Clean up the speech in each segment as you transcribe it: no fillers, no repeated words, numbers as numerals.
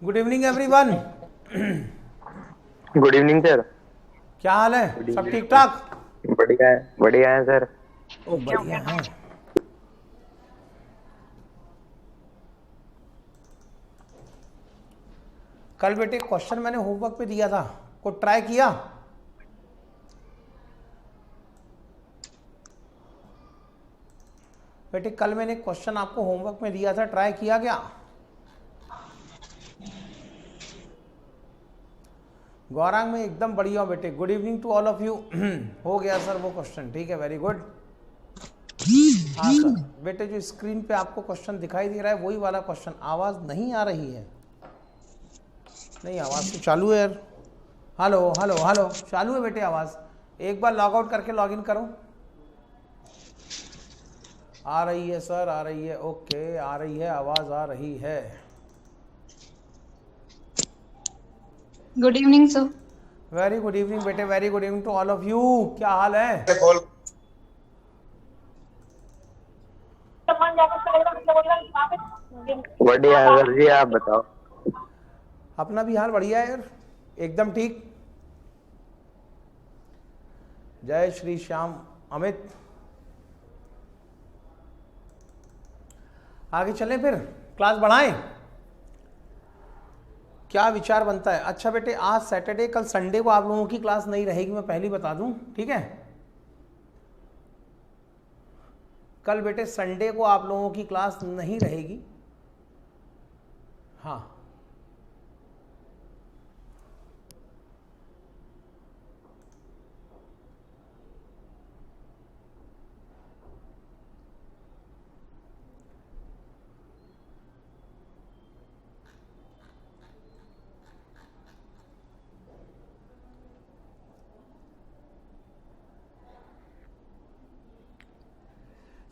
Good evening everyone. Good evening sir. क्या हाल है? गुड सब इवनिंग ठीक सर। ठाक? बढ़िया है सर। ओ बढ़िया है। कल बेटे क्वेश्चन मैंने होमवर्क पे दिया था, को ट्राई किया? बेटे कल मैंने क्वेश्चन आपको होमवर्क में दिया था, ट्राई किया क्या? गौरांग में एकदम बढ़िया हो बेटे। Good evening to all of you. हो गया सर वो क्वेश्चन, ठीक है, वेरी गुड। हाँ सर बेटे, जो स्क्रीन पे आपको क्वेश्चन दिखाई दे रहा है वही वाला क्वेश्चन। आवाज नहीं आ रही है? नहीं, आवाज तो चालू है यार। हेलो हेलो हेलो, चालू है बेटे आवाज। एक बार लॉग आउट करके लॉग इन करो। आ रही है सर, आ रही है, ओके, आ रही है, आवाज आ रही है। Good evening sir. Very good evening बेटे, very good evening to all of you. क्या हाल है? बढ़िया है सर जी, आप बताओ। अपना भी हाल बढ़िया है यार, एकदम ठीक। जय श्री श्याम। अमित, आगे चलें फिर, क्लास बढ़ाएं? क्या विचार बनता है? अच्छा बेटे, आज सैटरडे, कल संडे को आप लोगों की क्लास नहीं रहेगी, मैं पहले बता दूं, ठीक है? कल बेटे संडे को आप लोगों की क्लास नहीं रहेगी। हाँ,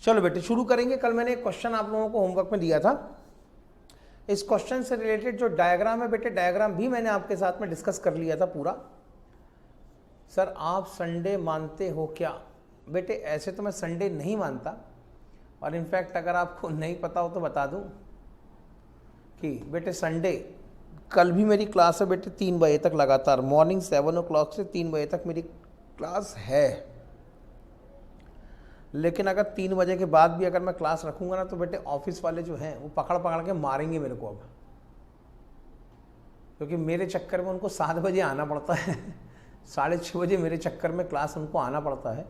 चलो बेटे शुरू करेंगे। कल मैंने एक क्वेश्चन आप लोगों को होमवर्क में दिया था। इस क्वेश्चन से रिलेटेड जो डायग्राम है बेटे, डायग्राम भी मैंने आपके साथ में डिस्कस कर लिया था पूरा। सर आप संडे मानते हो क्या? बेटे ऐसे तो मैं संडे नहीं मानता, और इनफैक्ट अगर आपको नहीं पता हो तो बता दूं कि बेटे संडे, कल भी मेरी क्लास है बेटे 3 बजे तक लगातार, मॉर्निंग 7 o'clock से 3 बजे तक मेरी क्लास है। लेकिन अगर 3 बजे के बाद भी अगर मैं क्लास रखूंगा ना, तो बेटे ऑफिस वाले जो हैं वो पकड़ पकड़ के मारेंगे मेरे को अब, क्योंकि मेरे चक्कर में उनको 7 बजे आना पड़ता है। 6:30 बजे मेरे चक्कर में क्लास उनको आना पड़ता है,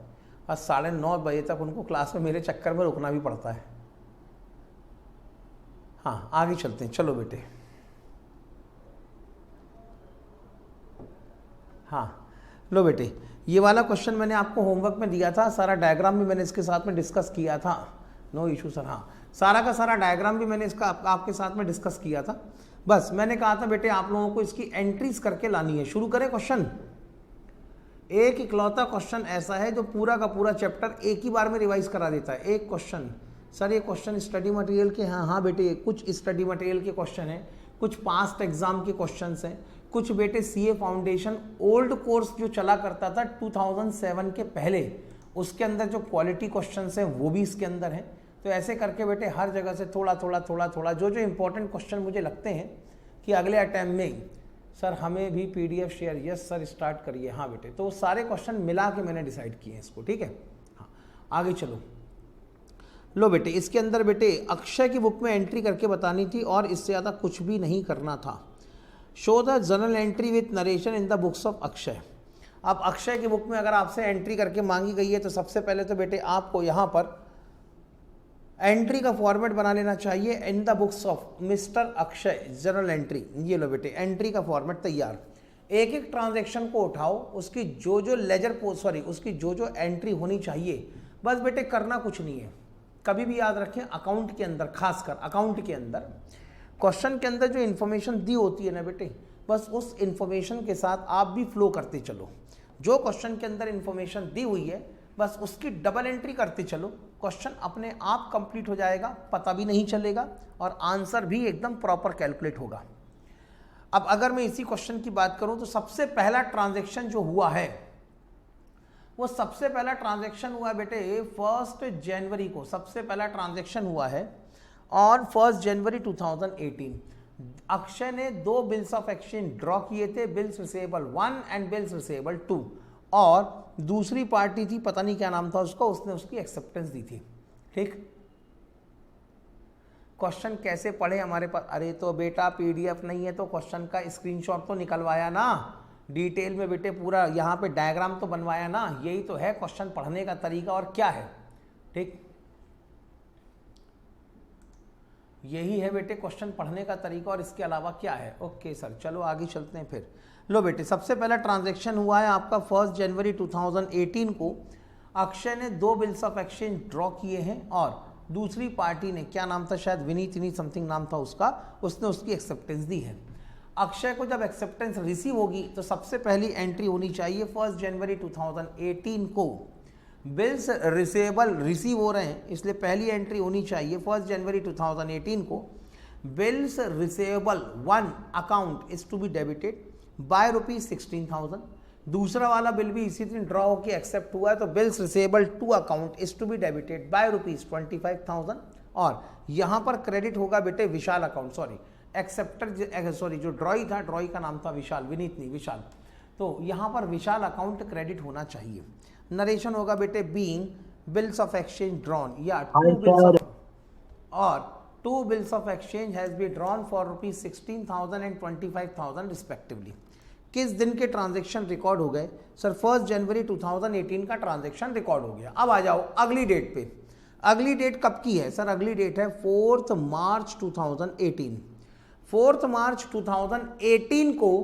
और 9:30 बजे तक उनको क्लास में मेरे चक्कर में रुकना भी पड़ता है। हाँ आगे चलते हैं, चलो बेटे। हाँ लो बेटे, ये वाला क्वेश्चन मैंने आपको होमवर्क में दिया था, सारा डायग्राम भी मैंने इसके साथ में डिस्कस किया था। No issue sir. हाँ, सारा का सारा डायग्राम भी मैंने इसका आपके साथ में डिस्कस किया था। बस मैंने कहा था बेटे आप लोगों को इसकी एंट्रीज करके लानी है। शुरू करें क्वेश्चन। एक इकलौता क्वेश्चन ऐसा है जो पूरा का पूरा चैप्टर एक ही बार में रिवाइज करा देता है। एक क्वेश्चन। सर ये क्वेश्चन स्टडी मटेरियल के? हाँ बेटे, कुछ स्टडी मटेरियल के क्वेश्चन हैं, कुछ पास्ट एग्जाम के क्वेश्चन हैं, कुछ बेटे सीए फाउंडेशन ओल्ड कोर्स जो चला करता था 2007 के पहले, उसके अंदर जो क्वालिटी क्वेश्चंस हैं वो भी इसके अंदर हैं। तो ऐसे करके बेटे हर जगह से थोड़ा थोड़ा थोड़ा थोड़ा जो जो इंपॉर्टेंट क्वेश्चन मुझे लगते हैं कि अगले अटैम्प्ट में सर हमें भी PDF share, yes sir start करिए। हाँ बेटे, तो सारे क्वेश्चन मिला के मैंने डिसाइड किए हैं इसको, ठीक है? हाँ आगे चलो। लो बेटे, इसके अंदर बेटे अक्षय की बुक में एंट्री करके बतानी थी, और इससे ज़्यादा कुछ भी नहीं करना था। Show the journal entry with narration in the books of Akshay. अब अक्षय की बुक में अगर आपसे एंट्री करके मांगी गई है, तो सबसे पहले तो बेटे आपको यहाँ पर एंट्री का फॉर्मेट बना लेना चाहिए। इन the books of mister Akshay journal entry. ये लो बेटे, एंट्री का फॉर्मेट तैयार। एक एक ट्रांजैक्शन को उठाओ, उसकी जो जो लेजर उसकी जो जो एंट्री होनी चाहिए, बस बेटे करना कुछ नहीं है। कभी भी याद रखें, अकाउंट के अंदर, खासकर अकाउंट के अंदर, क्वेश्चन के अंदर जो इन्फॉर्मेशन दी होती है ना बेटे, बस उस इन्फॉर्मेशन के साथ आप भी फ्लो करते चलो। जो क्वेश्चन के अंदर इन्फॉर्मेशन दी हुई है बस उसकी डबल एंट्री करते चलो, क्वेश्चन अपने आप कंप्लीट हो जाएगा, पता भी नहीं चलेगा, और आंसर भी एकदम प्रॉपर कैलकुलेट होगा। अब अगर मैं इसी क्वेश्चन की बात करूं, तो सबसे पहला ट्रांजैक्शन जो हुआ है वो सबसे पहला ट्रांजैक्शन हुआ है बेटे 1 जनवरी को, सबसे पहला ट्रांजैक्शन हुआ है ऑन 1 जनवरी 2018। अक्षय ने 2 बिल्स ऑफ एक्सचेंज ड्रॉ किए थे, bills receivable 1 and bills receivable 2, और दूसरी पार्टी थी, पता नहीं क्या नाम था उसका, उसने उसकी एक्सेप्टेंस दी थी। ठीक, क्वेश्चन कैसे पढ़े हमारे पास? अरे तो बेटा पीडीएफ नहीं है तो क्वेश्चन का स्क्रीनशॉट तो निकलवाया ना, डिटेल में बेटे पूरा यहाँ पे डायग्राम तो बनवाया ना। यही तो है क्वेश्चन पढ़ने का तरीका, और क्या है? ठीक, यही है बेटे क्वेश्चन पढ़ने का तरीका, और इसके अलावा क्या है? ओके सर, चलो आगे चलते हैं फिर। लो बेटे, सबसे पहला ट्रांजैक्शन हुआ है आपका 1 जनवरी 2018 को। अक्षय ने 2 बिल्स ऑफ एक्सचेंज ड्रॉ किए हैं, और दूसरी पार्टी ने, क्या नाम था, शायद विनीत समथिंग नाम था उसका, उसने उसकी एक्सेप्टेंस दी है। अक्षय को जब एक्सेप्टेंस रिसीव होगी तो सबसे पहली एंट्री होनी चाहिए 1 जनवरी 2018 को। बिल्स रिसेबल रिसीव हो रहे हैं, इसलिए पहली एंट्री होनी चाहिए 1 जनवरी 2018 को, bills receivable 1 account is to be debited by ₹16,000। दूसरा वाला बिल भी इसी दिन ड्रॉ होकर एक्सेप्ट हुआ है, तो bills receivable 2 account is to be debited by ₹25,000, और यहां पर क्रेडिट होगा बेटे Vishal account, sorry acceptor, sorry जो ड्रॉई था, ड्रॉई का नाम था विशाल, विनीत नहीं विशाल, तो यहां पर विशाल अकाउंट क्रेडिट होना चाहिए। नरेशन होगा बेटे being bills of exchange drawn, या 2 बिल्स ऑफ, और 2 bills of exchange has been drawn for ₹16,000 and ₹25,000 respectively. किस दिन के ट्रांजैक्शन रिकॉर्ड हो गए? सर 1 जनवरी 2018 का ट्रांजैक्शन रिकॉर्ड हो गया। अब आ जाओ अगली डेट पे। अगली डेट कब की है? सर अगली डेट है 4 मार्च 2018। 4 मार्च 2018 को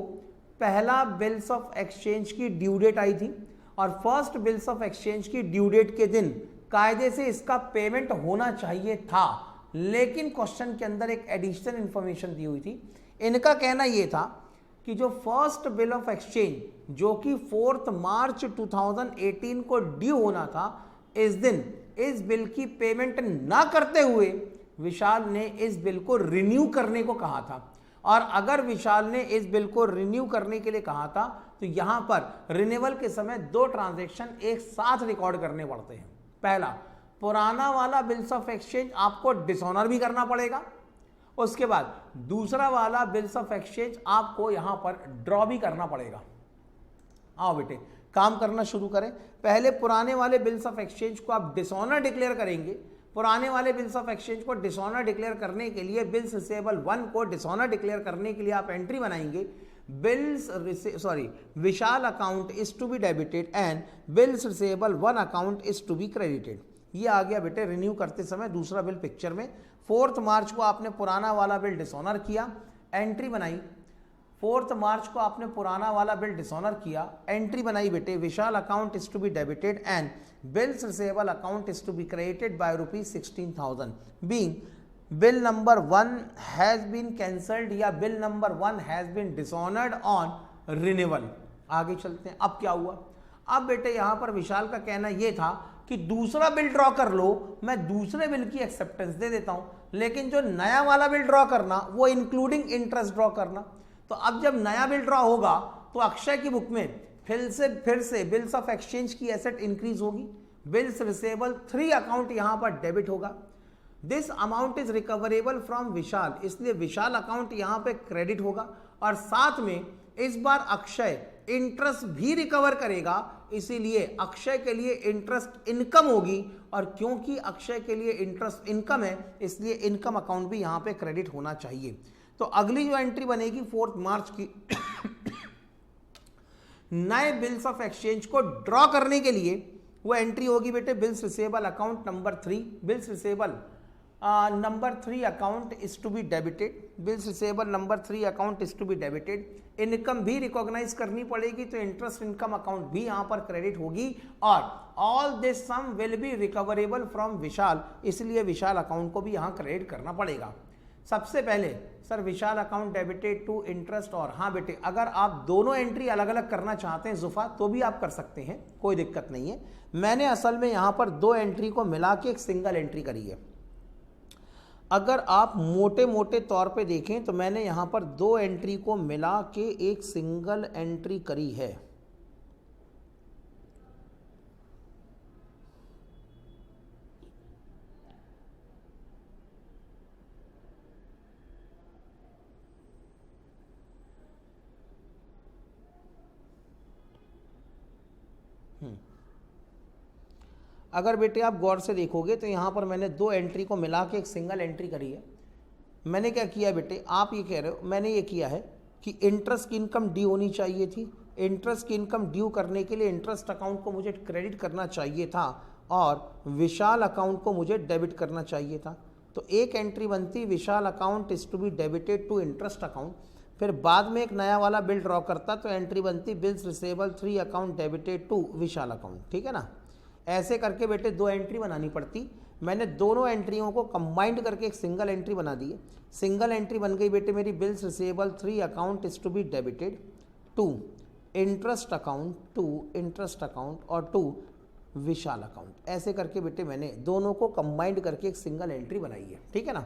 पहला बिल्स ऑफ एक्सचेंज की ड्यू डेट आई थी, और फर्स्ट बिल्स ऑफ एक्सचेंज की ड्यू डेट के दिन कायदे से इसका पेमेंट होना चाहिए था, लेकिन क्वेश्चन के अंदर एक एडिशनल इंफॉर्मेशन दी हुई थी। इनका कहना यह था कि जो फर्स्ट बिल ऑफ एक्सचेंज जो कि 4 मार्च 2018 को ड्यू होना था, इस दिन इस बिल की पेमेंट ना करते हुए विशाल ने इस बिल को रिन्यू करने को कहा था। और अगर विशाल ने इस बिल को रिन्यू करने के लिए कहा था तो यहां पर रिन्यूअल के समय 2 ट्रांजैक्शन एक साथ रिकॉर्ड करने पड़ते हैं। पहला, पुराना वाला बिल्स ऑफ एक्सचेंज आपको डिसऑनर भी करना पड़ेगा, उसके बाद दूसरा वाला बिल्स ऑफ एक्सचेंज आपको यहां पर ड्रॉ भी करना पड़ेगा। आओ बेटे काम करना शुरू करें। पहले पुराने वाले बिल्स ऑफ एक्सचेंज को आप डिसऑनर डिक्लेयर करेंगे। पुराने वाले बिल्स ऑफ एक्सचेंज को डिसऑनर डिक्लेयर करने के लिए बिल्स रिसेबल 1 को डिसऑनर डिक्लेयर करने के लिए आप एंट्री बनाएंगे, Vishal account is to be debited and bills receivable 1 account is to be credited. ये आ गया बेटे रिन्यू करते समय दूसरा बिल पिक्चर में। 4 मार्च को आपने पुराना वाला बिल डिसऑनर किया, एंट्री बनाई। 4 मार्च को आपने पुराना वाला बिल डिसऑनर किया, एंट्री बनाई बेटे, Vishal account is to be debited and bills receivable account is to be credited by ₹16,000 being bill number 1 has been cancelled या bill number 1 has been dishonoured on renewal. आगे चलते हैं। अब क्या हुआ? अब बेटे यहां पर विशाल का कहना यह था कि दूसरा बिल ड्रॉ कर लो, मैं दूसरे बिल की एक्सेप्टेंस दे देता हूं, लेकिन जो नया वाला बिल ड्रॉ करना वो इंक्लूडिंग इंटरेस्ट ड्रॉ करना। तो अब जब नया बिल ड्रॉ होगा तो अक्षय की बुक में फिर से बिल्स ऑफ एक्सचेंज की एसेट इंक्रीज होगी। बिल्स रिसेबल 3 अकाउंट यहां पर डेबिट होगा। This amount is recoverable from Vishal, इसलिए विशाल अकाउंट यहां पे क्रेडिट होगा, और साथ में इस बार अक्षय इंटरेस्ट भी रिकवर करेगा, इसीलिए अक्षय के लिए इंटरेस्ट इनकम होगी, और क्योंकि अक्षय के लिए इंटरेस्ट इनकम है इसलिए इनकम अकाउंट भी यहां पे क्रेडिट होना चाहिए। तो अगली जो एंट्री बनेगी 4 मार्च की नए बिल्स ऑफ एक्सचेंज को ड्रॉ करने के लिए वो एंट्री होगी बेटे bills receivable account number 3, bills receivable number 3 account is to be debited, bills receivable number 3 account is to be debited. Income भी रिकॉग्नाइज करनी पड़ेगी तो इंटरेस्ट इनकम अकाउंट भी यहां पर क्रेडिट होगी, और all this sum will be recoverable from Vishal, इसलिए विशाल अकाउंट को भी यहां क्रेडिट करना पड़ेगा। सबसे पहले sir Vishal account debited to interest, और हाँ बेटे अगर आप दोनों एंट्री अलग अलग करना चाहते हैं जुफा तो भी आप कर सकते हैं, कोई दिक्कत नहीं है। मैंने असल में यहां पर 2 एंट्री को मिला के एक सिंगल एंट्री करी है। अगर आप मोटे मोटे तौर पे देखें तो मैंने यहां पर 2 एंट्री को मिला के एक सिंगल एंट्री करी है। अगर बेटे आप गौर से देखोगे तो यहाँ पर मैंने दो एंट्री को मिला के एक सिंगल एंट्री करी है। मैंने क्या किया बेटे, आप ये कह रहे हो, मैंने ये किया है कि इंटरेस्ट की इनकम ड्यू होनी चाहिए थी। इंटरेस्ट की इनकम ड्यू करने के लिए इंटरेस्ट अकाउंट को मुझे क्रेडिट करना चाहिए था और विशाल अकाउंट को मुझे डेबिट करना चाहिए था। तो एक एंट्री बनती Vishal account is to be debited to interest account, फिर बाद में एक नया वाला बिल ड्रॉ करता तो एंट्री बनती bills receivable 3 account debited to Vishal account. ठीक है ना, ऐसे करके बेटे दो एंट्री बनानी पड़ती। मैंने दोनों एंट्रियों को कंबाइंड करके एक सिंगल एंट्री बना दी है। सिंगल एंट्री बन गई बेटे मेरी bills receivable 3 account is to be debited to interest account और टू विशाल अकाउंट। ऐसे करके बेटे मैंने दोनों को कंबाइंड करके एक सिंगल एंट्री बनाई है। ठीक है ना,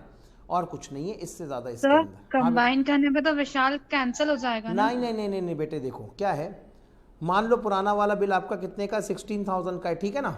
और कुछ नहीं है इससे ज्यादा इसके सर अंदर। कंबाइन करने पे तो विशाल कैंसिल हो जाएगा ना? नहीं बेटे, देखो क्या है, मान लो पुराना वाला बिल आपका कितने का, 16,000 का है। ठीक है ना,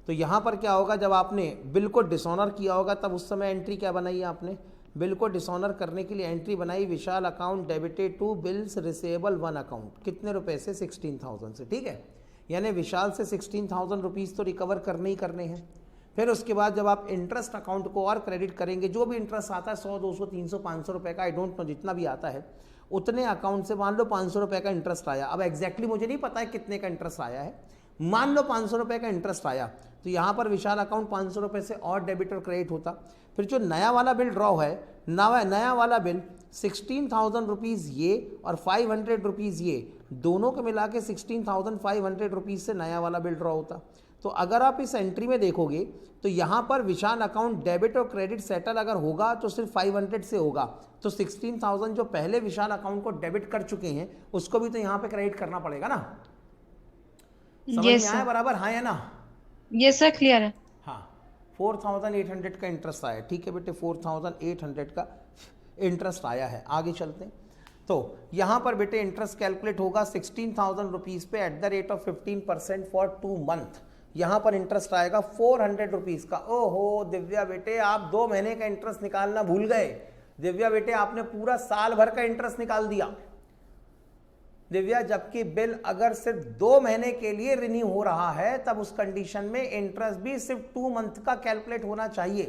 तो यहाँ पर क्या होगा, जब आपने बिल को डिसऑनर किया होगा तब उस समय एंट्री क्या बनाई है आपने, बिल को डिसऑनर करने के लिए एंट्री बनाई Vishal account debited to bills receivable 1 account. कितने रुपए से, 16,000 से। ठीक है, यानी विशाल से 16,000 रुपीज़ तो रिकवर करने ही करने हैं। फिर उसके बाद जब आप इंटरेस्ट अकाउंट को और क्रेडिट करेंगे, जो भी इंटरेस्ट आता है 100, 200, 300, 500 रुपये का, आई डोंट नो, जितना भी आता है उतने अकाउंट से मान लो 500 रुपये का इंटरेस्ट आया। अब एग्जैक्टली मुझे नहीं पता है कितने का इंटरेस्ट आया है, मान लो 500 रुपये का इंटरेस्ट आया, तो यहाँ पर विशाल अकाउंट 500 रुपये से और डेबिट और क्रेडिट होता। फिर जो नया वाला बिल ड्रॉ है, नया वाला बिल 16,000 रुपीज़ ये और 500 रुपीज़ ये, दोनों को मिला के 16,500 रुपीज़ से नया वाला बिल ड्रॉ होता। तो अगर आप इस एंट्री में देखोगे तो यहाँ पर विशाल अकाउंट डेबिट और क्रेडिट सेटल अगर होगा तो सिर्फ 500 से होगा। तो 16,000 जो पहले विशाल अकाउंट को डेबिट कर चुके हैं उसको भी तो यहाँ पे क्रेडिट करना पड़ेगा ना। समझ में आया बराबर, हाँ या ना? ये सर क्लियर है। हाँ, 4,800 का इंटरेस्ट आया। ठीक है बेटे, 4,800 का इंटरेस्ट आया है। आगे चलते हैं, तो यहाँ पर बेटे इंटरेस्ट कैलकुलेट होगा 16,000 रुपीज़ पे at the rate of 15% for 2 month. यहाँ पर इंटरेस्ट आएगा 400 रुपीज़ का। ओहो दिव्या बेटे, आप 2 महीने का इंटरेस्ट निकालना भूल गए। दिव्या बेटे, आपने पूरा साल भर का इंटरेस्ट निकाल दिया दिव्या, जबकि बिल अगर सिर्फ 2 महीने के लिए रिन्यू हो रहा है तब उस कंडीशन में इंटरेस्ट भी सिर्फ 2 मंथ का कैलकुलेट होना चाहिए।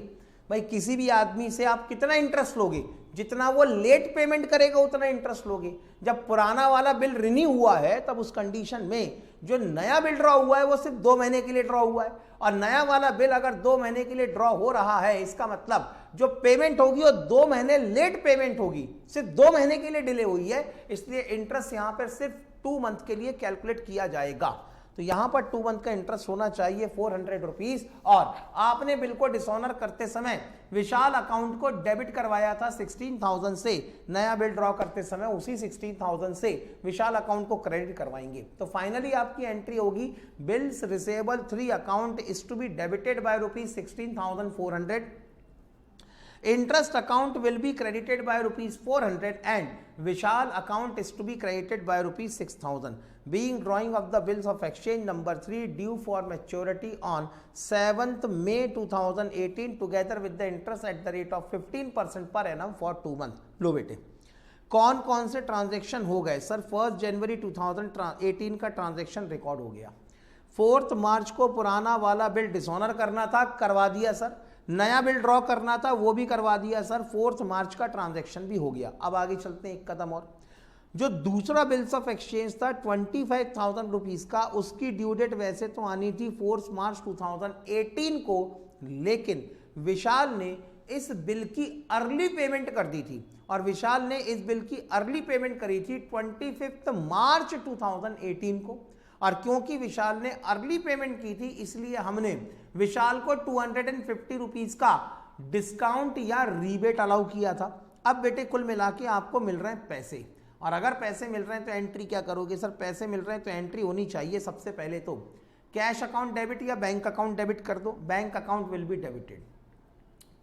भाई किसी भी आदमी से आप कितना इंटरेस्ट लोगे, जितना वो लेट पेमेंट करेगा उतना इंटरेस्ट लोगे। जब पुराना वाला बिल रिन्यू हुआ है तब उस कंडीशन में जो नया बिल ड्रॉ हुआ है वो सिर्फ 2 महीने के लिए ड्रॉ हुआ है, और नया वाला बिल अगर 2 महीने के लिए ड्रॉ हो रहा है, इसका मतलब जो पेमेंट होगी वो 2 महीने लेट पेमेंट होगी, सिर्फ 2 महीने के लिए डिले हुई है, इसलिए इंटरेस्ट यहां पर सिर्फ 2 मंथ के लिए कैलकुलेट किया जाएगा। तो यहां पर 2 मंथ का इंटरेस्ट होना चाहिए 400 रुपीज, और आपने बिल को डिसऑनर करते समय विशाल अकाउंट को डेबिट करवाया था 16,000 से, नया बिल ड्रॉ करते समय उसी 16,000 से विशाल अकाउंट को क्रेडिट करवाएंगे। तो फाइनली आपकी एंट्री होगी bills receivable 3 account is to be debited by ₹16,400, interest account will be credited by ₹400 and Vishal account is to be credited by ₹6,000, being drawing of the bills of exchange number 3 due for maturity on 7th May 2018 together with the interest at the rate of 15% per annum for 2 months। लो बेटे, कौन कौन से transaction हो गए sir? 1 जनवरी 2018 का transaction record हो गया। 4 मार्च को पुराना वाला बिल डिसऑनर करना था, करवा दिया सर। नया बिल ड्रॉ करना था, वो भी करवा दिया सर। 4 मार्च का ट्रांजैक्शन भी हो गया। अब आगे चलते हैं एक कदम और। जो दूसरा बिल्स ऑफ एक्सचेंज था 25,000 रुपीज़ का, उसकी ड्यू डेट वैसे तो आनी थी 4 मार्च 2018 को, लेकिन विशाल ने इस बिल की अर्ली पेमेंट कर दी थी, और विशाल ने इस बिल की अर्ली पेमेंट करी थी 25 मार्च 2018 को। और क्योंकि विशाल ने अर्ली पेमेंट की थी इसलिए हमने विशाल को 250 रुपीज का डिस्काउंट या रीबेट अलाउ किया था। अब बेटे कुल मिला के आपको मिल रहे हैं पैसे, और अगर पैसे मिल रहे हैं तो एंट्री क्या करोगे सर? पैसे मिल रहे हैं तो एंट्री होनी चाहिए सबसे पहले तो कैश अकाउंट डेबिट या बैंक अकाउंट डेबिट कर दो। Bank account will be debited.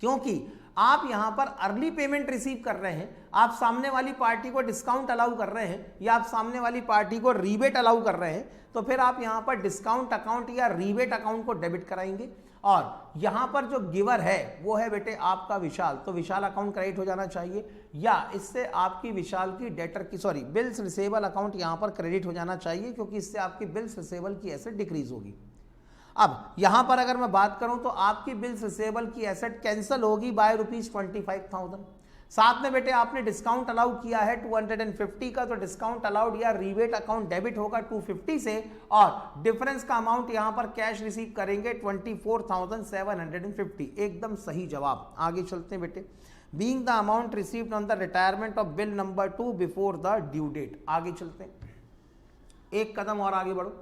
क्योंकि आप यहां पर अर्ली पेमेंट रिसीव कर रहे हैं, आप सामने वाली पार्टी को डिस्काउंट अलाउ कर रहे हैं या आप सामने वाली पार्टी को रीबेट अलाउ कर रहे हैं, तो फिर आप यहां पर डिस्काउंट अकाउंट या रीबेट अकाउंट को डेबिट कराएंगे। और यहां पर जो गिवर है वो है बेटे आपका विशाल, तो विशाल अकाउंट क्रेडिट हो जाना चाहिए, या इससे आपकी विशाल की डेटर की बिल्स रिसेबल अकाउंट यहां पर क्रेडिट हो जाना चाहिए, क्योंकि इससे आपकी बिल्स रिसेबल की एसेट डिक्रीज होगी। अब यहां पर अगर मैं बात करूं तो आपकी बिल्स रिसेबल की एसेट कैंसिल होगी बाय ₹25,000। साथ में बेटे आपने डिस्काउंट अलाउ किया है 250 का, तो डिस्काउंट अलाउड या रीबेट अकाउंट डेबिट होगा 250 से, और डिफरेंस का अमाउंट यहां पर कैश रिसीव करेंगे 24,750। एकदम सही जवाब। आगे चलते हैं बेटे। Being the amount received on the retirement of bill number 2 before the due date. आगे चलते हैं, एक कदम और आगे बढ़ो।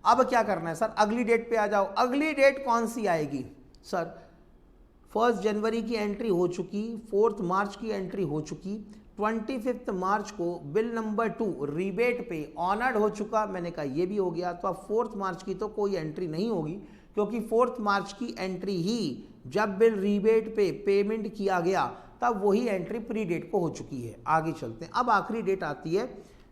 अब क्या करना है सर, अगली डेट पे आ जाओ। अगली डेट कौन सी आएगी सर? 1 जनवरी की एंट्री हो चुकी, 4 मार्च की एंट्री हो चुकी, 25 मार्च को बिल नंबर 2 रीबेट पे ऑनर्ड हो चुका, मैंने कहा ये भी हो गया। तो अब 4 मार्च की तो कोई एंट्री नहीं होगी, क्योंकि 4 मार्च की एंट्री ही जब बिल रीबेट पे पेमेंट किया गया तब वही एंट्री प्री डेट को हो चुकी है। आगे चलते हैं। अब आखिरी डेट आती है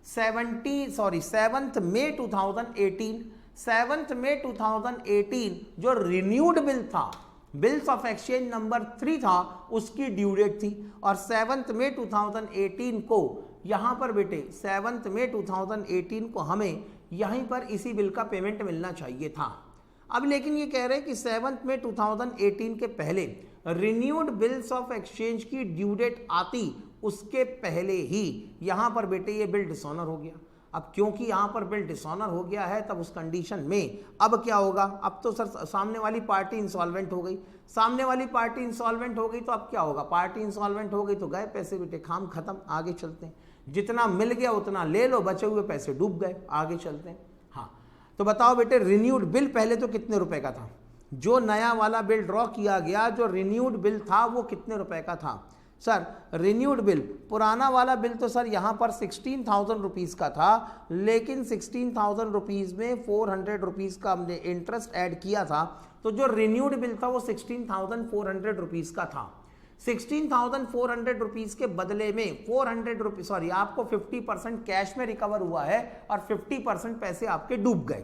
7 मई 2018। 7 मई 2018 जो रिन्यूड बिल था, बिल्स ऑफ एक्सचेंज नंबर 3 था, उसकी ड्यू डेट थी। और 7 मई 2018 को यहां पर बेटे 7 मई 2018 को हमें यहीं पर इसी बिल का पेमेंट मिलना चाहिए था। अब लेकिन ये कह रहे हैं कि 7 मई 2018 के पहले रिन्यूड बिल्स ऑफ एक्सचेंज की ड्यू डेट आती, उसके पहले ही यहां पर बेटे ये बिल डिसऑनर हो गया। अब क्योंकि यहां पर बिल डिसऑनर हो गया है, तब उस कंडीशन में अब क्या होगा? अब तो सर सामने वाली पार्टी इंसॉल्वेंट हो गई। सामने वाली पार्टी इंसॉल्वेंट हो गई तो अब क्या होगा? पार्टी इंसॉल्वेंट हो गई तो गए पैसे बेटे, काम खत्म। आगे चलते हैं। जितना मिल गया उतना ले लो, बचे हुए पैसे डूब गए। आगे चलते हैं। हाँ, तो बताओ बेटे, रिन्यूड बिल पहले तो कितने रुपए का था? जो नया वाला बिल ड्रॉ किया गया, जो रिन्यूड बिल था, वो कितने रुपए का था? सर रिन्यूड बिल, पुराना वाला बिल तो सर यहाँ पर 16,000 रुपीज़ का था, लेकिन 16,000 रुपीज़ में 400 रुपीज़ का हमने इंटरेस्ट ऐड किया था, तो जो रिन्यूड बिल था वो 16,400 रुपीज़ का था। 16,400 रुपीज़ के बदले में 400 रुपीज़ आपको 50% कैश में रिकवर हुआ है और 50% पैसे आपके डूब गए।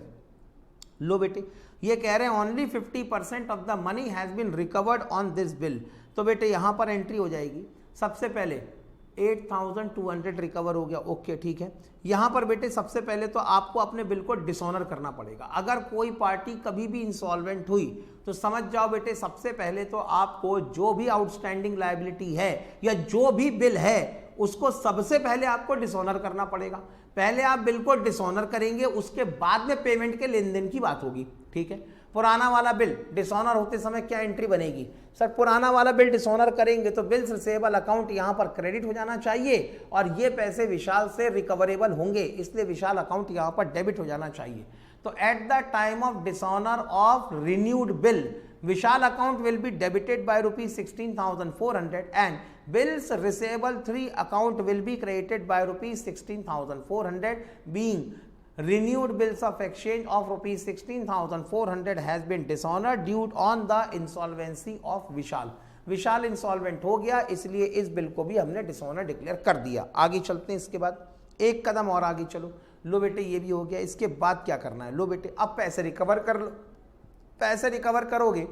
लो बेटे, ये कह रहे हैं only 50% of the money has been recovered on this bill. तो बेटे यहां पर एंट्री हो जाएगी। सबसे पहले 8,200 रिकवर हो गया, ओके ठीक है। यहां पर बेटे सबसे पहले तो आपको अपने बिल को डिसऑनर करना पड़ेगा। अगर कोई पार्टी कभी भी इंसॉल्वेंट हुई तो समझ जाओ बेटे, सबसे पहले तो आपको जो भी आउटस्टैंडिंग लायबिलिटी है या जो भी बिल है उसको सबसे पहले आपको डिसऑनर करना पड़ेगा। पहले आप बिल को डिसऑनर करेंगे, उसके बाद में पेमेंट के लेन देन की बात होगी, ठीक है। पुराना वाला बिल डिसऑनर होते समय क्या एंट्री बनेगी? सर पुराना वाला बिल डिसऑनर करेंगे तो बिल्स रिसेबल अकाउंट यहां पर क्रेडिट हो जाना चाहिए और ये पैसे विशाल से रिकवरेबल होंगे, इसलिए विशाल अकाउंट यहां पर डेबिट हो जाना चाहिए। तो at the time of dishonour of renewed bill, Vishal account will be debited by rupees 16,400 and bills receivable 3 account will be credited by rupees 16,400, being renewed bills of exchange of rupees 16,400 has been dishonored due on the insolvency of Vishal. Vishal insolvent हो गया, इसलिए इस bill को भी हमने dishonour declare कर दिया। आगे चलते हैं। इसके बाद एक कदम और आगे चलो। लो बेटे ये भी हो गया। इसके बाद क्या करना है? लो बेटे अब पैसे रिकवर कर लो। पैसे रिकवर करोगे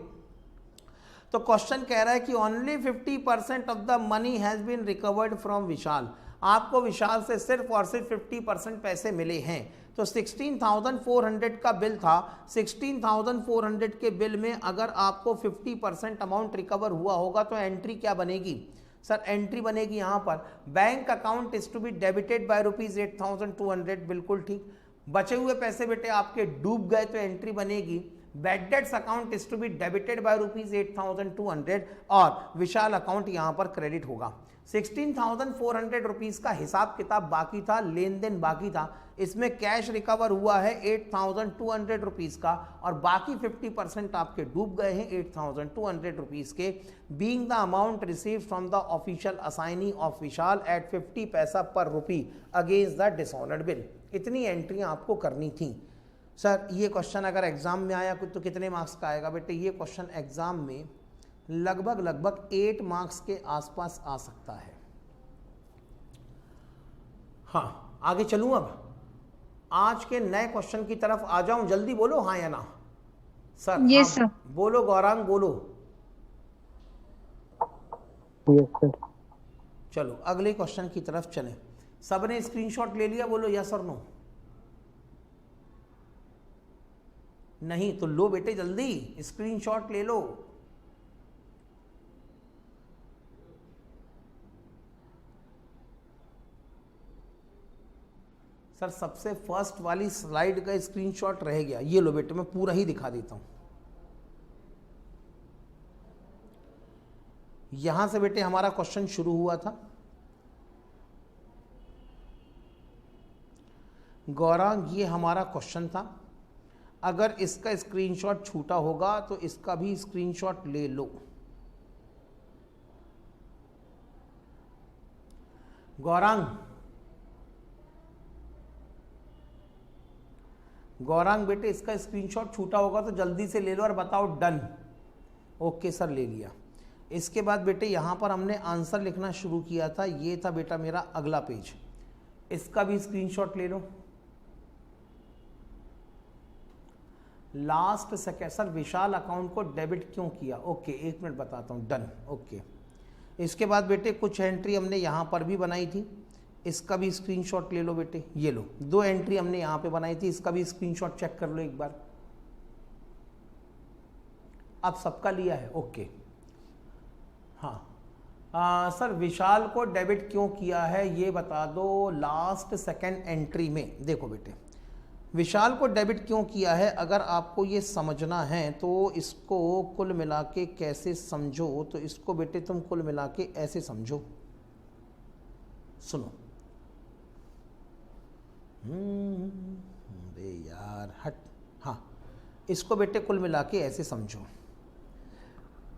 तो क्वेश्चन कह रहा है कि only 50% of the money has been recovered from Vishal. आपको विशाल से सिर्फ और सिर्फ 50% पैसे मिले हैं। तो 16,400 का बिल था, 16,400 के बिल में अगर आपको 50% अमाउंट रिकवर हुआ होगा तो एंट्री क्या बनेगी? सर एंट्री बनेगी यहाँ पर bank account is to be debited by rupees 8,200। बिल्कुल ठीक। बचे हुए पैसे बेटे आपके डूब गए तो एंट्री बनेगी bad debts account is to be debited by rupees 8,200 और विशाल अकाउंट यहां पर क्रेडिट होगा। 16,400 रुपीज का हिसाब किताब बाकी था, लेन देन बाकी था। इसमें कैश रिकवर हुआ है 8,200 रुपीज का और बाकी 50% आपके डूब गए हैं 8,200 रुपीज के। Being the amount receive from the official assignee of Vishal at 50 paisa per rupee against the dishonoured bill. इतनी एंट्रियां आपको करनी थी। सर ये क्वेश्चन अगर एग्जाम में आया तो कितने मार्क्स का आएगा? बेटे ये क्वेश्चन एग्जाम में लगभग लगभग 8 मार्क्स के आसपास आ सकता है। हाँ, आगे चलूं अब, आज के नए क्वेश्चन की तरफ आ जाऊं, जल्दी बोलो हाँ या ना। सर यस हाँ सर। बोलो, गौरांग बोलो। Yes sir. चलो अगले क्वेश्चन की तरफ चलें। सबने स्क्रीनशॉट ले लिया, बोलो यस और नो। नहीं तो लो बेटे, जल्दी स्क्रीनशॉट ले लो। सर सबसे फर्स्ट वाली स्लाइड का स्क्रीनशॉट रह गया, ये लो बेटे, मैं पूरा ही दिखा देता हूं। यहां से बेटे हमारा क्वेश्चन शुरू हुआ था। गौरांग ये हमारा क्वेश्चन था। अगर इसका स्क्रीनशॉट छूटा होगा तो इसका भी स्क्रीनशॉट ले लो। गौरांग, गौरांग बेटे इसका स्क्रीनशॉट छूटा होगा तो जल्दी से ले लो और बताओ डन। ओके सर, ले लिया। इसके बाद बेटे यहां पर हमने आंसर लिखना शुरू किया था, ये था बेटा मेरा अगला पेज, इसका भी स्क्रीनशॉट ले लो। Last second, sir Vishal account को डेबिट क्यों किया? ओके एक मिनट बताता हूं, डन। ओके इसके बाद बेटे कुछ एंट्री हमने यहां पर भी बनाई थी, इसका भी स्क्रीनशॉट ले लो बेटे। ये लो, 2 एंट्री हमने यहां पे बनाई थी, इसका भी स्क्रीनशॉट चेक कर लो एक बार। अब सबका लिया है? ओके हाँ सर विशाल को डेबिट क्यों किया है ये बता दो। लास्ट सेकेंड एंट्री में देखो बेटे, विशाल को डेबिट क्यों किया है, अगर आपको ये समझना है तो इसको कुल मिला के कैसे समझो, तो इसको बेटे तुम कुल मिला के ऐसे समझो। सुनो, अरे यार हट, हाँ इसको बेटे कुल मिला के ऐसे समझो।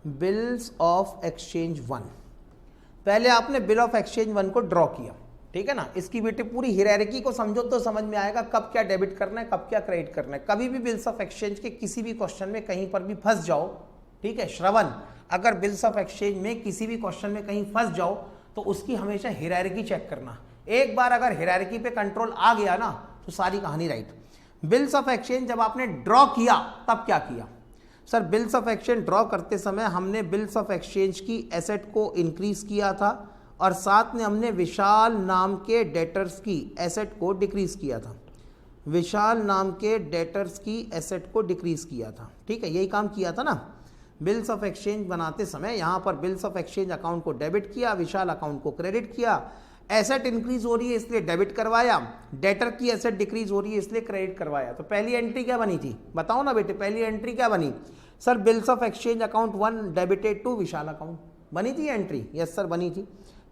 बिल्स ऑफ एक्सचेंज 1, पहले आपने बिल ऑफ एक्सचेंज 1 को ड्रॉ किया, ठीक है ना। इसकी बेटे पूरी हियरार्की को समझो तो समझ में आएगा कब क्या डेबिट करना है, कब क्या क्रेडिट करना है। कभी भी बिल्स ऑफ एक्सचेंज के किसी भी क्वेश्चन में कहीं पर भी फंस जाओ, ठीक है श्रवण, अगर बिल्स ऑफ एक्सचेंज में किसी भी क्वेश्चन में कहीं फंस जाओ तो उसकी हमेशा हियरार्की चेक करना। एक बार अगर हियरार्की पे कंट्रोल आ गया ना तो सारी कहानी राइट। बिल्स ऑफ एक्सचेंज जब आपने ड्रॉ किया तब क्या किया? Sir bills of exchange draw करते समय हमने बिल्स ऑफ एक्सचेंज की एसेट को इंक्रीज किया था और साथ में हमने विशाल नाम के डेटर्स की एसेट को डिक्रीज किया था। विशाल नाम के डेटर्स की एसेट को डिक्रीज किया था, ठीक है, यही काम किया था ना। बिल्स ऑफ एक्सचेंज बनाते समय यहाँ पर बिल्स ऑफ एक्सचेंज अकाउंट को डेबिट किया, विशाल अकाउंट को क्रेडिट किया। एसेट इंक्रीज हो रही है इसलिए डेबिट करवाया, डेटर की एसेट डिक्रीज हो रही है इसलिए क्रेडिट करवाया। तो पहली एंट्री क्या बनी थी बताओ ना बेटे, पहली एंट्री क्या बनी? Sir bills of exchange account 1 debited to Vishal account, बनी थी एंट्री? यस सर बनी थी।